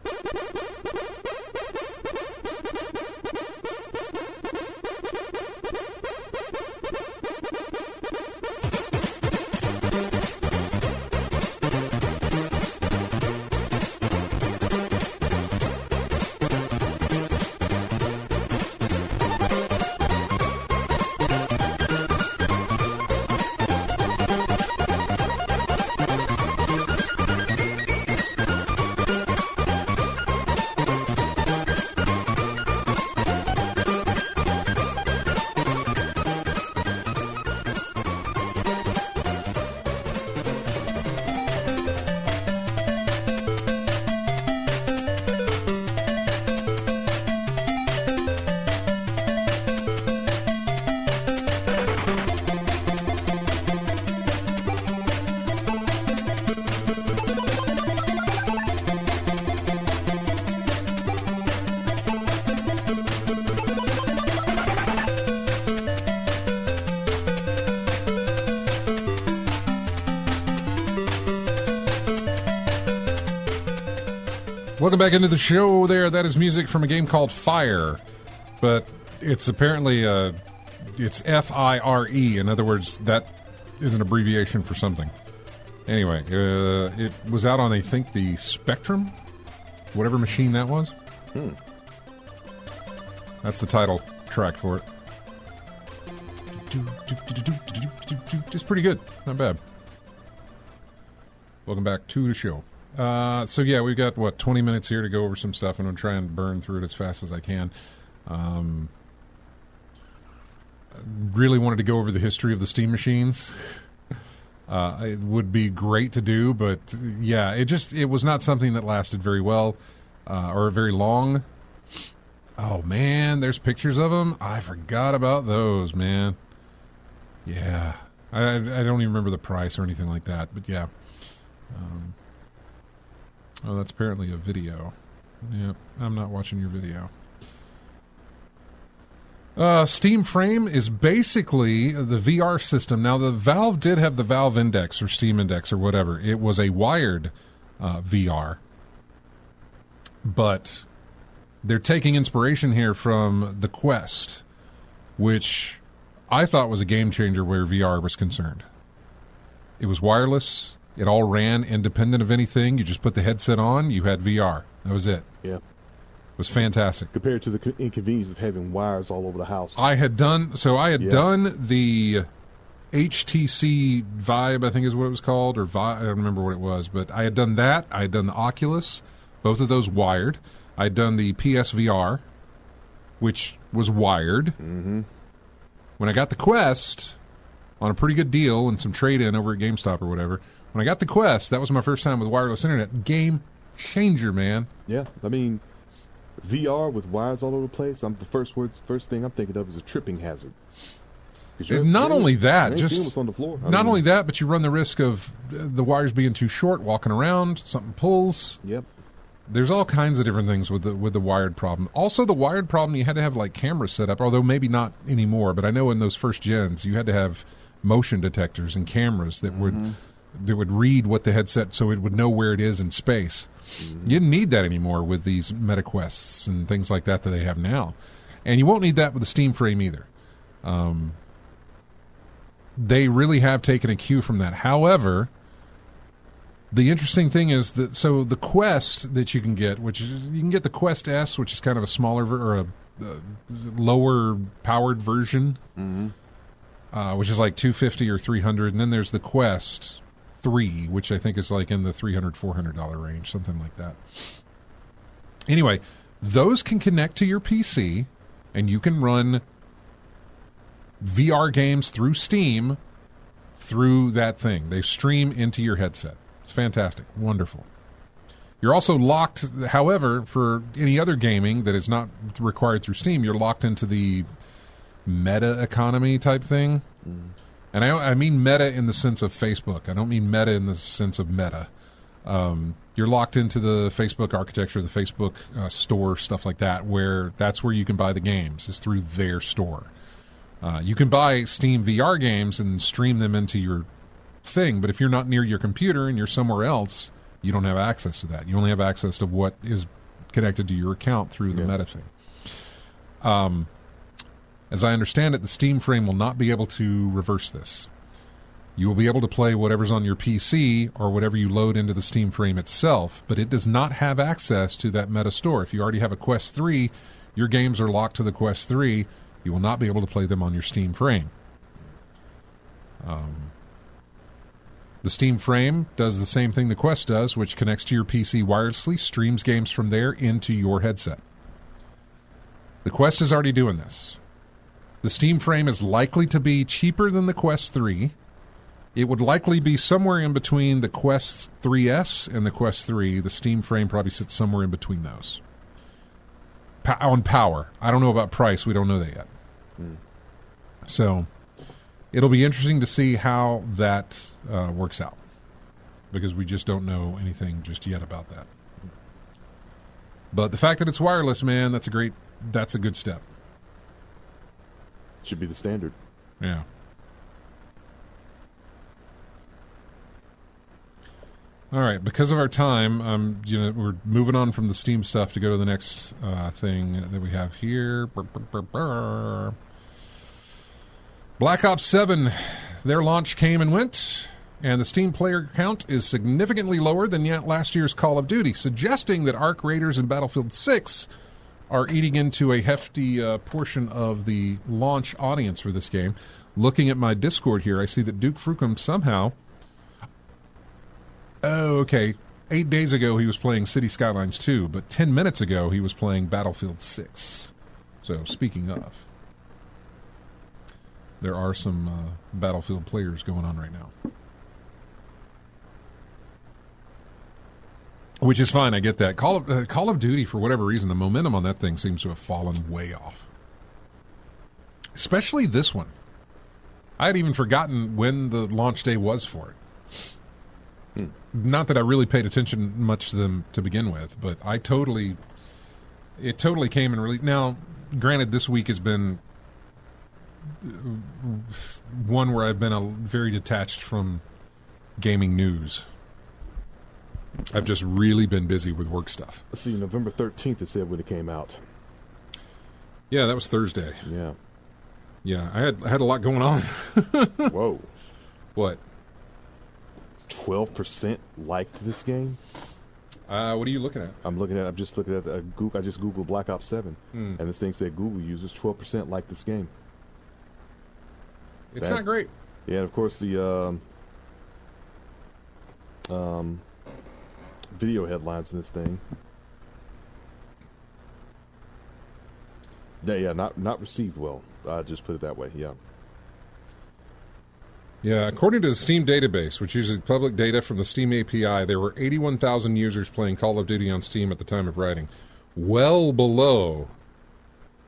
Speaker 1: Welcome back into the show there. That is music from a game called Fire, but it's apparently it's F-I-R-E. In other words, that is an abbreviation for something. Anyway, it was out on, I think, the Spectrum, whatever machine that was. That's the title track for it. Just pretty good. Not bad. Welcome back to the show. So yeah, we've got 20 minutes here to go over some stuff, and I'm trying to burn through it as fast as I can. I really wanted to go over the history of the Steam machines. It would be great to do, but yeah, it was not something that lasted very well, or very long. Oh man, there's pictures of them. I forgot about those, man. Yeah, I don't even remember the price or anything like that, but yeah. Oh, that's apparently a video. Yep, I'm not watching your video. Steam Frame is basically the VR system. Now, the Valve did have the Valve Index or Steam Index or whatever. It was a wired VR. But they're taking inspiration here from the Quest, which I thought was a game changer where VR was concerned. It was wireless. It all ran independent of anything. You just put the headset on, you had VR. That was it.
Speaker 2: Yeah.
Speaker 1: It was fantastic.
Speaker 2: Compared to the inconvenience of having wires all over the house.
Speaker 1: I had done the HTC Vibe, I think is what it was called, or I don't remember what it was, but I had done that. I had done the Oculus, both of those wired. I'd done the PSVR, which was wired.
Speaker 2: Mm-hmm.
Speaker 1: When I got the Quest on a pretty good deal and some trade-in over at GameStop or whatever, when I got the Quest, that was my first time with wireless internet. Game changer, man.
Speaker 2: Yeah, I mean, VR with wires all over the place. The first thing I'm thinking of is a tripping hazard.
Speaker 1: Not only that,
Speaker 2: what's on the floor.
Speaker 1: Not only that, but you run the risk of the wires being too short, walking around, something pulls.
Speaker 2: Yep.
Speaker 1: There's all kinds of different things with the wired problem. Also, the wired problem, you had to have like cameras set up, although maybe not anymore. But I know in those first gens, you had to have motion detectors and cameras that would read what the headset, so it would know where it is in space. Mm-hmm. You didn't need that anymore with these MetaQuests and things like that they have now, and you won't need that with the Steam Frame either. They really have taken a cue from that. However, the interesting thing is that the Quest that you can get, you can get the Quest S, which is kind of a smaller or a lower powered version, which is like $250 or $300, and then there's the Quest 3, which I think is like in the $300-$400 range, something like that. Anyway, those can connect to your PC, and you can run VR games through Steam through that thing. They stream into your headset. It's fantastic. Wonderful. You're also locked, however, for any other gaming that is not required through Steam, you're locked into the meta economy type thing. And I mean meta in the sense of Facebook. I don't mean meta in the sense of meta. You're locked into the Facebook architecture, the Facebook store, stuff like that, where that's where you can buy the games, is through their store. You can buy Steam VR games and stream them into your thing, but if you're not near your computer and you're somewhere else, you don't have access to that. You only have access to what is connected to your account through the Meta thing. As I understand it, the Steam Frame will not be able to reverse this. You will be able to play whatever's on your PC or whatever you load into the Steam Frame itself, but it does not have access to that Meta store. If you already have a Quest 3, your games are locked to the Quest 3. You will not be able to play them on your Steam Frame. The Steam Frame does the same thing the Quest does, which connects to your PC wirelessly, streams games from there into your headset. The Quest is already doing this. The Steam Frame is likely to be cheaper than the Quest 3. It would likely be somewhere in between the Quest 3S and the Quest 3. The Steam Frame probably sits somewhere in between those. On power. I don't know about price. We don't know that yet. So it'll be interesting to see how that works out, because we just don't know anything just yet about that. But the fact that it's wireless, man, that's a good step.
Speaker 2: Should be the standard.
Speaker 1: Yeah. All right, because of our time, we're moving on from the Steam stuff to go to the next thing that we have here. Black Ops 7, their launch came and went, and the Steam player count is significantly lower than last year's Call of Duty, suggesting that Arc Raiders and Battlefield 6 are eating into a hefty portion of the launch audience for this game. Looking at my Discord here, I see that Duke Frucom somehow... Oh, okay. 8 days ago, he was playing City Skylines 2, but 10 minutes ago, he was playing Battlefield 6. So, speaking of, there are some Battlefield players going on right now. Which is fine, I get that. Call of Duty, for whatever reason, the momentum on that thing seems to have fallen way off. Especially this one. I had even forgotten when the launch day was for it. Not that I really paid attention much to them to begin with, but it totally came and really. Now, granted, this week has been one where I've been very detached from gaming news. I've just really been busy with work stuff.
Speaker 2: Let's see, November 13th, it said when it came out.
Speaker 1: Yeah, that was Thursday.
Speaker 2: Yeah.
Speaker 1: Yeah, I had a lot going on.
Speaker 2: Whoa.
Speaker 1: What?
Speaker 2: 12% liked this game.
Speaker 1: What are you looking at?
Speaker 2: I'm just looking at Google. I just googled Black Ops 7, and this thing said Google users 12% like this game.
Speaker 1: It's not great.
Speaker 2: Yeah, and of course the video headlines in this thing. Yeah, not received well. Just put it that way. Yeah.
Speaker 1: Yeah, according to the Steam database, which uses public data from the Steam API, there were 81,000 users playing Call of Duty on Steam at the time of writing. Well below.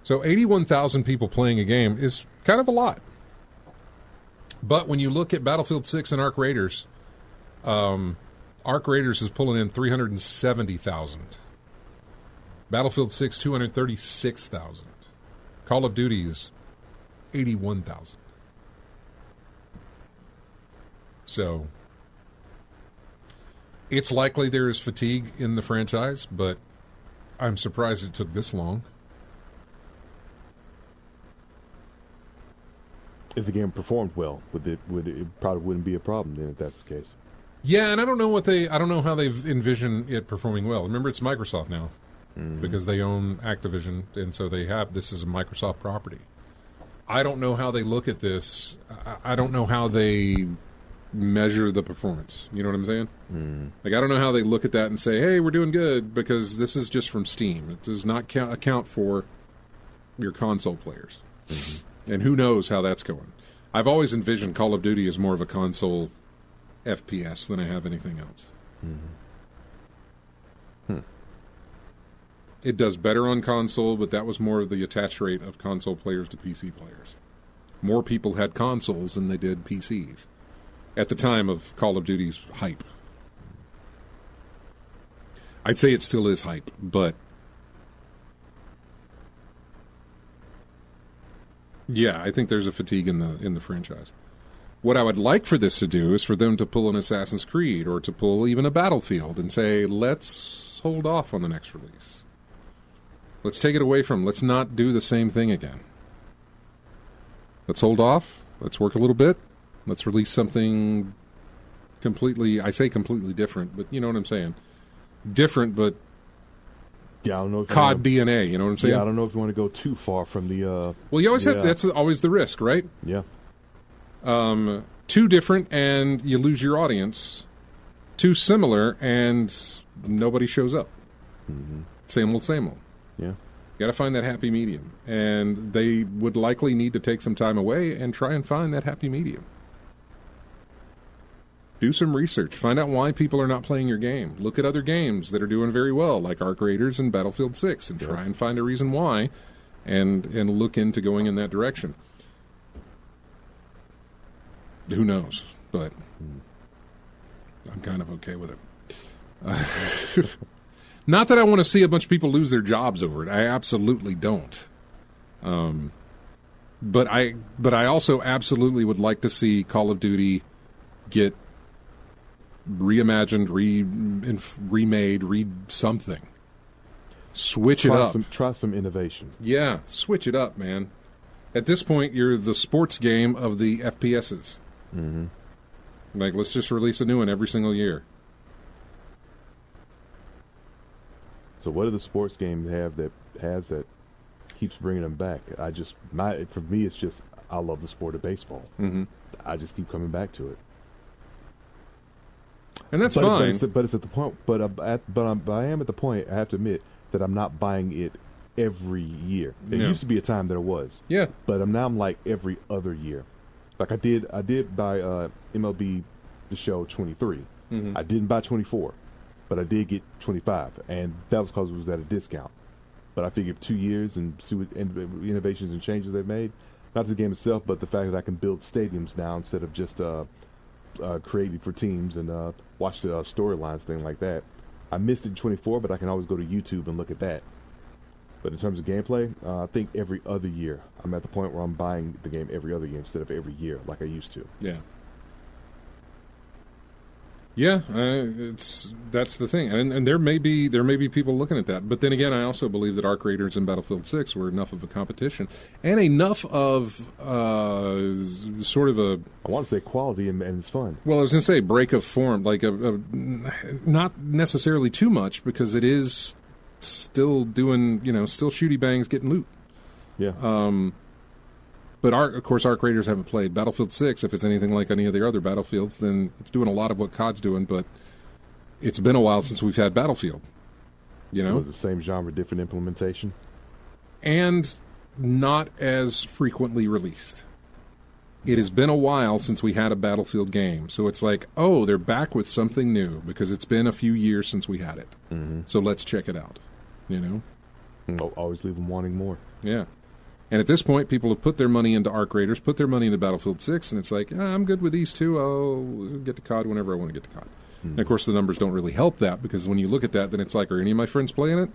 Speaker 1: So 81,000 people playing a game is kind of a lot. But when you look at Battlefield 6 and Arc Raiders, Arc Raiders is pulling in 370,000. Battlefield 6, 236,000. Call of Duty is 81,000. So it's likely there is fatigue in the franchise, but I'm surprised it took this long.
Speaker 2: If the game performed well, it probably wouldn't be a problem then if that's the case.
Speaker 1: Yeah, and I don't know how they've envisioned it performing well. Remember, it's Microsoft now because they own Activision, and so this is a Microsoft property. I don't know how they look at this. I don't know how they measure the performance. You know what I'm saying? Like, I don't know how they look at that and say, hey, we're doing good, because this is just from Steam. It does not account for your console players. And who knows how that's going. I've always envisioned Call of Duty as more of a console FPS than I have anything else. It does better on console, but that was more of the attach rate of console players to PC players. More people had consoles than they did PCs at the time of Call of Duty's hype. I'd say it still is hype, but yeah, I think there's a fatigue in the franchise. What I would like for this to do is for them to pull an Assassin's Creed or to pull even a Battlefield and say, let's hold off on the next release. Let's take it away from, let's not do the same thing again. Let's hold off. Let's work a little bit. Let's release something completely, I say completely different, but you know what I'm saying. Different, but
Speaker 2: yeah, I don't know if
Speaker 1: COD DNA, you know what I'm saying?
Speaker 2: Yeah, I don't know if you want to go too far from the...
Speaker 1: well, you always have, that's always the risk, right?
Speaker 2: Yeah.
Speaker 1: Too different and you lose your audience. Too similar and nobody shows up. Same old, same old.
Speaker 2: Yeah.
Speaker 1: You got to find that happy medium. And they would likely need to take some time away and try and find that happy medium. Do some research. Find out why people are not playing your game. Look at other games that are doing very well, like Arc Raiders and Battlefield 6, and try and find a reason why and look into going in that direction. Who knows? But I'm kind of okay with it. Not that I want to see a bunch of people lose their jobs over it. I absolutely don't. But I also absolutely would like to see Call of Duty get reimagined, remade, something. Switch it up.
Speaker 2: Try some innovation.
Speaker 1: Yeah, switch it up, man. At this point, you're the sports game of the FPSs. Like, let's just release a new one every single year.
Speaker 2: So what do the sports games have that keeps bringing them back? For me, it's just, I love the sport of baseball. I just keep coming back to it.
Speaker 1: And that's fine.
Speaker 2: But it's at the point. But I am at the point. I have to admit that I'm not buying it every year. There used to be a time that it was.
Speaker 1: Yeah.
Speaker 2: But I'm like every other year. Like I did buy MLB The Show 23. I didn't buy 24, but I did get 25, and that was because it was at a discount. But I figured 2 years and see what innovations and changes they've made. Not the game itself, but the fact that I can build stadiums now instead of just creating for teams and watch the storylines, thing like that. I missed it in 24, but I can always go to YouTube and look at that. But in terms of gameplay, I think every other year. I'm at the point where I'm buying the game every other year instead of every year like I used to.
Speaker 1: Yeah. Yeah, that's the thing, and there may be people looking at that, but then again, I also believe that Arc Raiders and Battlefield 6 were enough of a competition and enough of sort of a,
Speaker 2: I want to say quality and it's fun.
Speaker 1: Well, I was going to say break of form, like a not necessarily too much, because it is still doing, still shooty bangs, getting loot.
Speaker 2: Yeah.
Speaker 1: But of course, Arc Raiders haven't played Battlefield 6. If it's anything like any of the other Battlefields, then it's doing a lot of what COD's doing, but it's been a while since we've had Battlefield.
Speaker 2: So it's the same genre, different implementation?
Speaker 1: And not as frequently released. It has been a while since we had a Battlefield game. So it's like, oh, they're back with something new because it's been a few years since we had it.
Speaker 2: Mm-hmm.
Speaker 1: So let's check it out, you know?
Speaker 2: Always leave them wanting more.
Speaker 1: Yeah. And at this point, people have put their money into Arc Raiders, put their money into Battlefield 6, and it's like, I'm good with these two. I'll get to COD whenever I want to get to COD. Mm-hmm. And, of course, the numbers don't really help that because when you look at that, then it's like, are any of my friends playing it?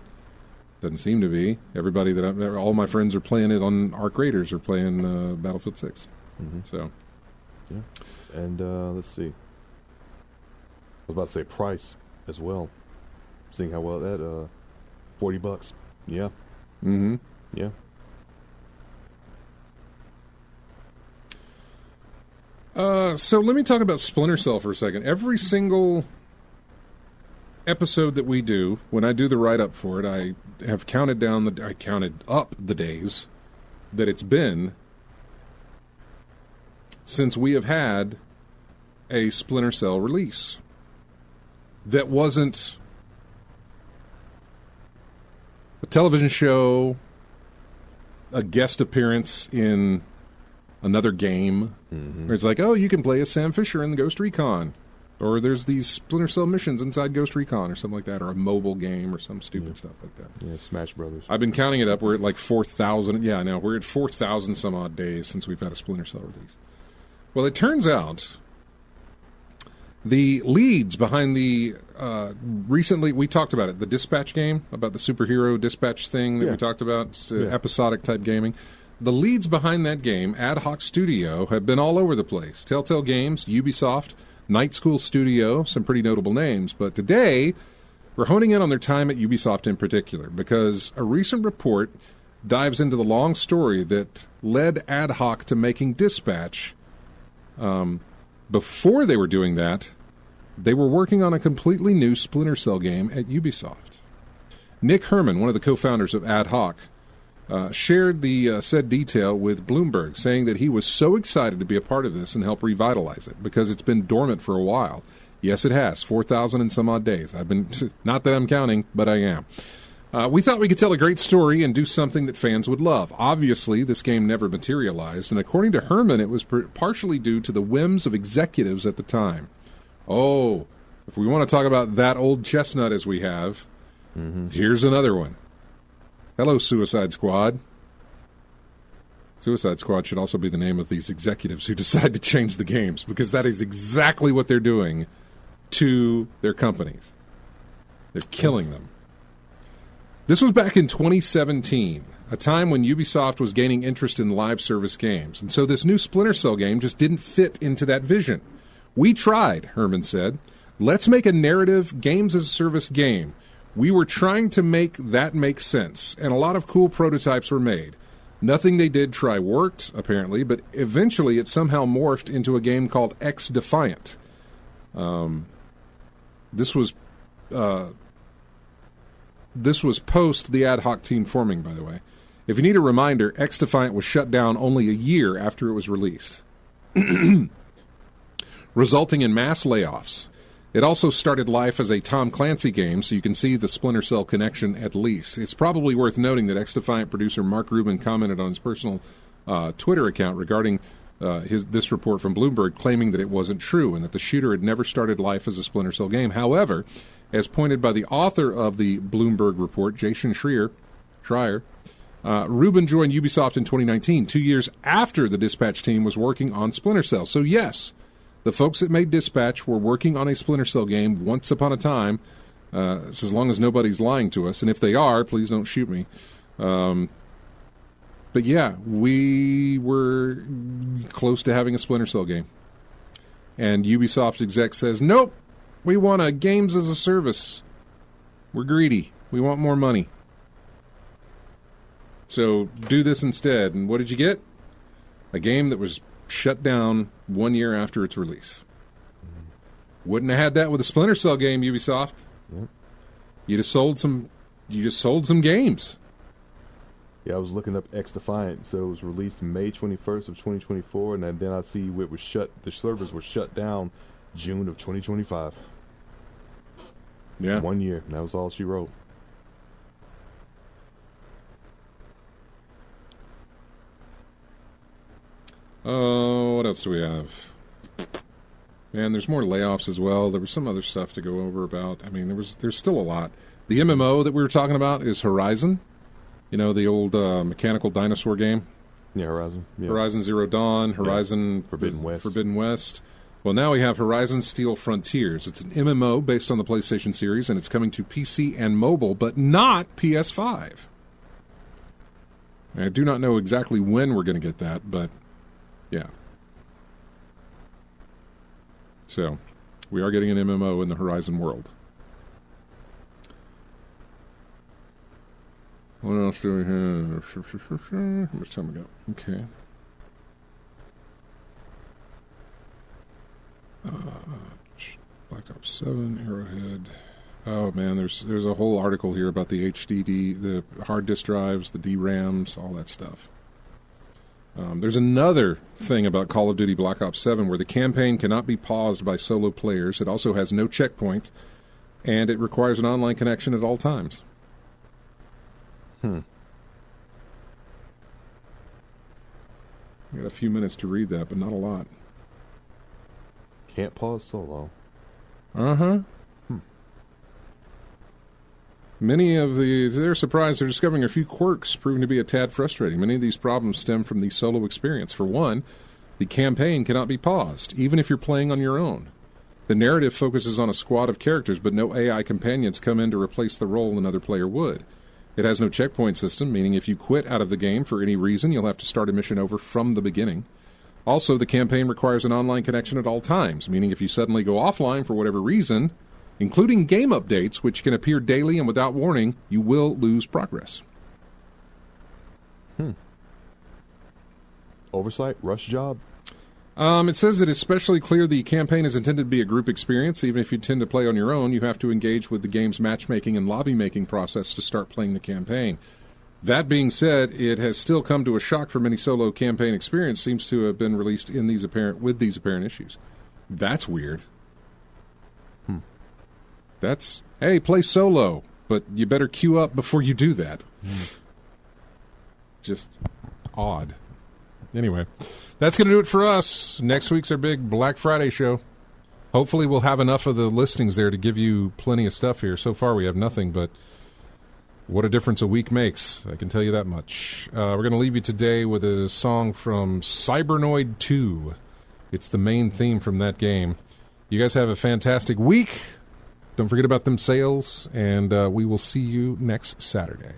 Speaker 1: Doesn't seem to be. Everybody all my friends are playing it on Arc Raiders or playing Battlefield 6.
Speaker 2: Mm-hmm.
Speaker 1: So,
Speaker 2: yeah. And let's see. I was about to say price as well. Seeing how well that, $40. Yeah.
Speaker 1: Mm-hmm.
Speaker 2: Yeah.
Speaker 1: So let me talk about Splinter Cell for a second. Every single episode that we do, when I do the write-up for it, I have counted up the days that it's been since we have had a Splinter Cell release that wasn't a television show, a guest appearance in another game.
Speaker 2: Mm-hmm.
Speaker 1: Where it's like, oh, you can play as Sam Fisher in Ghost Recon. Or there's these Splinter Cell missions inside Ghost Recon or something like that. Or a mobile game or some stupid stuff like that.
Speaker 2: Yeah, Smash Brothers.
Speaker 1: I've been counting it up. We're at like 4,000. Yeah, I know. We're at 4,000 some odd days since we've had a Splinter Cell release. Well, it turns out the leads behind the recently, we talked about it, the Dispatch game, about the superhero dispatch thing that we talked about. It's episodic type gaming. The leads behind that game, Ad Hoc Studio, have been all over the place. Telltale Games, Ubisoft, Night School Studio, some pretty notable names. But today, we're honing in on their time at Ubisoft in particular, because a recent report dives into the long story that led Ad Hoc to making Dispatch. Before they were doing that, they were working on a completely new Splinter Cell game at Ubisoft. Nick Herman, one of the co-founders of Ad Hoc, shared the said detail with Bloomberg, saying that he was so excited to be a part of this and help revitalize it because it's been dormant for a while. Yes, it has. 4,000 and some odd days. I've been, not that I'm counting, but I am. We thought we could tell a great story and do something that fans would love. Obviously, this game never materialized, and according to Herman, it was partially due to the whims of executives at the time. Oh, if we want to talk about that old chestnut as we have, here's another one. Hello, Suicide Squad. Suicide Squad should also be the name of these executives who decide to change the games, because that is exactly what they're doing to their companies. They're killing them. This was back in 2017, a time when Ubisoft was gaining interest in live service games, and so this new Splinter Cell game just didn't fit into that vision. We tried, Herman said. Let's make a narrative games-as-a-service game. We were trying to make that make sense, and a lot of cool prototypes were made. Nothing they did try worked, apparently, but eventually it somehow morphed into a game called X Defiant. This was post the Ad Hoc team forming, by the way. If you need a reminder, X Defiant was shut down only a year after it was released, resulting in mass layoffs. It also started life as a Tom Clancy game, so you can see the Splinter Cell connection at least. It's probably worth noting that X-Defiant producer Mark Rubin commented on his personal Twitter account regarding this report from Bloomberg, claiming that it wasn't true and that the shooter had never started life as a Splinter Cell game. However, as pointed by the author of the Bloomberg report, Jason Schreier, Rubin joined Ubisoft in 2019, 2 years after the Dispatch team was working on Splinter Cell. So yes, the folks that made Dispatch were working on a Splinter Cell game once upon a time, as long as nobody's lying to us. And if they are, please don't shoot me. But yeah, we were close to having a Splinter Cell game. And Ubisoft exec says, nope, we want a games as a service. We're greedy. We want more money. So do this instead. And what did you get? A game that was shut down 1 year after its release. Wouldn't have had that with a Splinter Cell game, Ubisoft.
Speaker 2: Yep.
Speaker 1: You just sold some games.
Speaker 2: Yeah, I was looking up X Defiant, so it was released May 21st of 2024, and then I see it was the servers were shut down June of 2025.
Speaker 1: Yeah.
Speaker 2: 1 year, and that was all she wrote.
Speaker 1: Oh, what else do we have? Man, there's more layoffs as well. There was some other stuff to go over about. I mean, there's still a lot. The MMO that we were talking about is Horizon. You know, the old mechanical dinosaur game?
Speaker 2: Yeah, Horizon. Yeah.
Speaker 1: Horizon Zero Dawn, Horizon
Speaker 2: Forbidden West.
Speaker 1: Forbidden West. Well, now we have Horizon Steel Frontiers. It's an MMO based on the PlayStation series, and it's coming to PC and mobile, but not PS5. I do not know exactly when we're going to get that, but yeah. So, we are getting an MMO in the Horizon world. What else do we have? How much time we got? Okay. Black Ops 7, Arrowhead. Oh man, there's a whole article here about the HDD, the hard disk drives, the DRAMs, all that stuff. There's another thing about Call of Duty Black Ops 7 where the campaign cannot be paused by solo players. It also has no checkpoint, and it requires an online connection at all times. I got a few minutes to read that, but not a lot.
Speaker 2: Can't pause solo.
Speaker 1: Uh-huh. They're surprised they're discovering a few quirks proving to be a tad frustrating. Many of these problems stem from the solo experience. For one, the campaign cannot be paused, even if you're playing on your own. The narrative focuses on a squad of characters, but no AI companions come in to replace the role another player would. It has no checkpoint system, meaning if you quit out of the game for any reason, you'll have to start a mission over from the beginning. Also, the campaign requires an online connection at all times, meaning if you suddenly go offline for whatever reason, including game updates, which can appear daily and without warning, you will lose progress.
Speaker 2: Oversight? Rush job?
Speaker 1: It says that it's especially clear the campaign is intended to be a group experience. Even if you tend to play on your own, you have to engage with the game's matchmaking and lobby-making process to start playing the campaign. That being said, it has still come to a shock for many solo campaign experience seems to have been released in these apparent issues. That's weird. That's, hey, play solo, but you better queue up before you do that. Just odd. Anyway, that's going to do it for us. Next week's our big Black Friday show. Hopefully we'll have enough of the listings there to give you plenty of stuff here. So far we have nothing, but what a difference a week makes. I can tell you that much. We're going to leave you today with a song from Cybernoid 2. It's the main theme from that game. You guys have a fantastic week. Don't forget about them sales, and we will see you next Saturday.